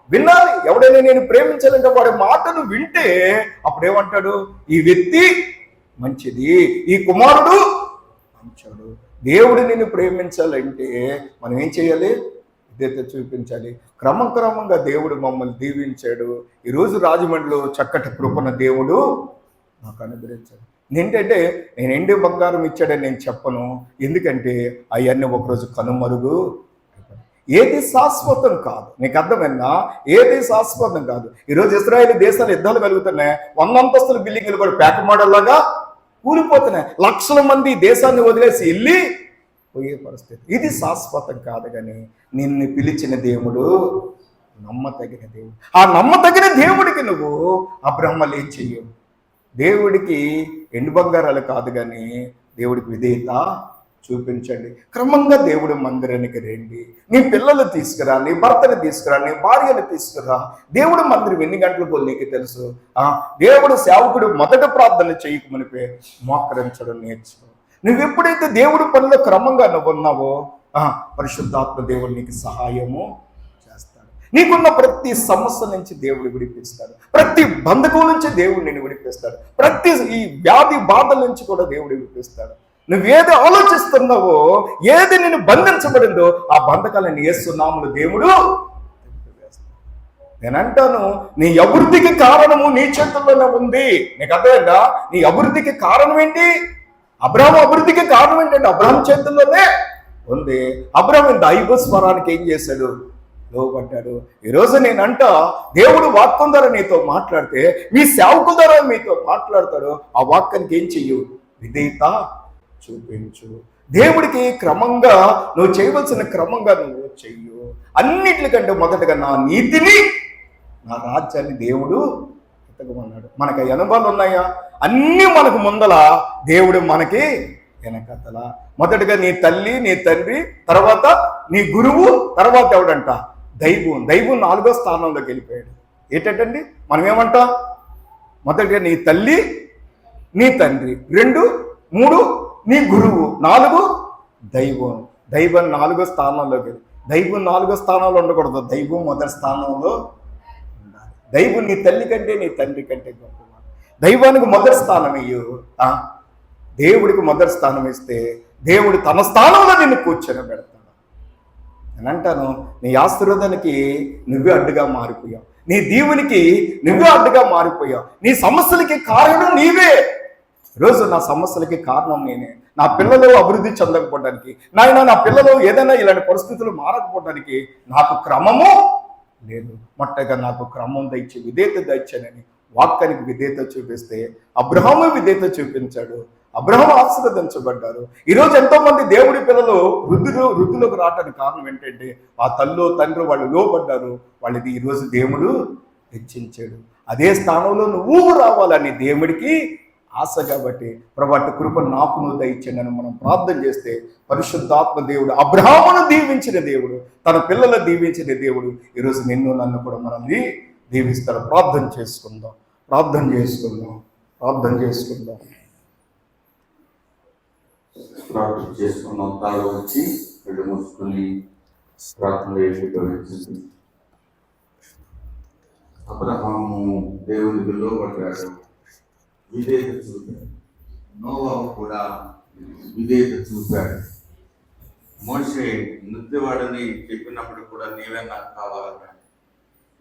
వినాలి. ఎవడైనా నేను ప్రేమించాలంటే వాడి మాటను వింటే అప్పుడేమంటాడు, ఈ వ్యక్తి మంచిది, ఈ కుమారుడు మంచోడు. దేవుడు నిన్ను ప్రేమించాలంటే మనం ఏం చేయాలి? విధేయత చూపించాలి. క్రమంగా దేవుడు మమ్మల్ని దీవించాడు. ఈరోజు రాజమండ్రిలో చక్కటి కృపణ దేవుడు నాకు అనుగ్రహించాడు. ఏంటంటే నేను ఎండి బంగారం ఇచ్చాడని నేను చెప్పను, ఎందుకంటే అవన్నీ ఒకరోజు కనుమరుగు. ఏది శాశ్వతం కాదు. నీకు అర్థమైందా? ఏది శాశ్వతం కాదు. ఈరోజు ఇజ్రాయేల్ దేశాలు యుద్ధాలు కలుగుతున్నాయి, 100 అంతస్తుల బిల్డింగ్లు కూడా పేక మోడల్లాగా కూలిపోతున్నాయి. లక్షల మంది దేశాన్ని వదిలేసి వెళ్ళి పోయే పరిస్థితి. ఇది శాశ్వతం కాదు. కానీ నిన్ను పిలిచిన దేవుడు నమ్మతగిన దేవుడు. ఆ నమ్మతగిన దేవుడికి నువ్వు అబ్రహ్మలు ఏం చెయ్యవు. దేవుడికి ఎండు బంగారాలు కాదు, కానీ దేవుడికి విధేయత చూపించండి. క్రమంగా దేవుడి మందిరానికి రండి. నీ పిల్లలు తీసుకురా, నీ భర్తని తీసుకురా, నీ భార్యను తీసుకురా. దేవుడి మందిరం ఎన్ని గంటలకు నీకు తెలుసు. దేవుడు సేవకుడు మొదట ప్రార్థన చేయకమునిపే మోకరించడం నేర్చుకో. నువ్వు ఎప్పుడైతే దేవుడి పనిలో క్రమంగా నువ్వు ఉన్నావో పరిశుద్ధాత్మ దేవుడు నీకు సహాయము చేస్తాడు. నీకున్న ప్రతి సమస్య నుంచి దేవుడు విడిపిస్తాడు. ప్రతి బంధకం నుంచి దేవుడు నిన్ను విడిపిస్తాడు. ప్రతి ఈ వ్యాధి బాధల నుంచి కూడా దేవుడు విడిపిస్తాడు. నువ్వేది ఆలోచిస్తున్నావో, ఏది నిన్ను బంధించబడిందో ఆ బంధకాలను యేసునామములో దేవుడు. నేనంటాను, నీ అభివృద్ధికి కారణము నీ చేతుల్లోనే ఉంది. నీకు అర్థమైందా? నీ అభివృద్ధికి కారణం ఏంటి? అబ్రహాము అభివృద్ధికి కారణం ఏంటంటే అబ్రహాం చేతుల్లోనే ఉంది. అబ్రహాం దైవ స్వరానికి ఏం చేశాడు? లోబడ్డాడు. ఈరోజు నేనంట, దేవుడు వాక్యం ద్వారా నీతో మాట్లాడితే, మీ సేవకుల ద్వారా మీతో మాట్లాడతాడు. ఆ వాక్యానికి ఏం చెయ్యు? విధేయత చూపించు. దేవుడికి క్రమంగా నువ్వు చేయవలసిన క్రమంగా నువ్వు చెయ్యు. అన్నిటికంటే మొదటగా నా నీతిని, నా రాజ్యాన్ని దేవుడు ఎత్తగమన్నాడు. మనకు అనుభవాలు ఉన్నాయా? అన్నీ మనకు ముందల, దేవుడు మనకి వెనకతల. మొదటగా నీ తల్లి, నీ తండ్రి, తర్వాత నీ గురువు, తర్వాత ఎవడంట? దైవం. దైవం 4వ స్థానంలోకి వెళ్ళిపోయాడు. ఏంటండి మనం ఏమంటాం? మొదటగా నీ తల్లి, నీ తండ్రి, 2, 3 నీ గురువు, 4 దైవం. దైవం 4వ స్థానంలోకి వెళ్ళి. దైవం 4వ స్థానంలో ఉండకూడదు, దైవం మొదటి స్థానంలో ఉండాలి. దైవం నీ తల్లి కంటే, నీ తండ్రి కంటే గొప్ప. దైవానికి మొదటి స్థానం ఇయ్యు. దేవుడికి మొదటి స్థానం ఇస్తే దేవుడు తన స్థానంలో నిన్ను కూర్చొని పెడతాడు. నేను అంటాను, నీ ఆశీర్వాదానికి నువ్వే అడ్డుగా మారిపోయావు. నీ దీవునికి నువ్వే అడ్డుగా మారిపోయావు. నీ సమస్యలకి కారణం నీవే. ఈరోజు నా సమస్యలకి కారణం నేనే. నా పిల్లలు అభివృద్ధి చెందకపోవడానికి, నా పిల్లలు ఏదైనా ఇలాంటి పరిస్థితులు మారకపోవడానికి నాకు క్రమము లేదు. మొట్టగా నాకు క్రమం దయచి విధేయత దయచానని వాక్యానికి విధేయత చూపిస్తే అబ్రహాము విధేయత చూపించాడు. అబ్రహాము ఆశీర్వదించబడ్డారు. ఈరోజు ఎంతో మంది దేవుడి పిల్లలు వృద్ధులకు రావడానికి కారణం ఏంటంటే ఆ తల్లు తండ్రి వాళ్ళు లోబడ్డారు. వాళ్ళది ఈరోజు దేవుడు హెచ్చించాడు. అదే స్థానంలో నువ్వు రావాలని దేవుడికి ఆశ. కాబట్టి ప్రభు కృప నాకు నువ్వు దయచేయని మనం ప్రార్థన చేస్తే పరిశుద్ధాత్మ దేవుడు అబ్రహామును దీవించిన దేవుడు, తన పిల్లలు దీవించిన దేవుడు ఈరోజు నిన్ను నన్ను కూడా మనల్ని దీవిస్తాడు. ప్రార్థన చేసుకుందాం. ప్రార్థన చేసుకున్నాం. తాను వచ్చి రెండు మూసుకొని ప్రార్థన చేసి అబ్రహాము దేవునికి లోబడ్డాడు, విధేయత చూపాడు. నోవాహు కూడా విధేయత చూపాడు. మోషే నృత్యవాడని చెప్పినప్పుడు కూడా నీవే నాకు కావాలన్నా.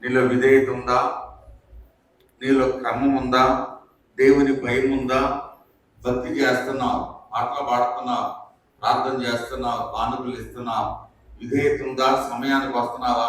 నీలో విధేయత ఉందా? నీలో క్రమం ఉందా? దేవుని భయం ఉందా? భక్తి చేస్తున్నావు, పాటలు పాడుతున్నావు, ప్రార్థన చేస్తున్నావు, కానుకలు ఇస్తున్నావు, విధేయత ఉందా? సమయానికి వస్తున్నావా?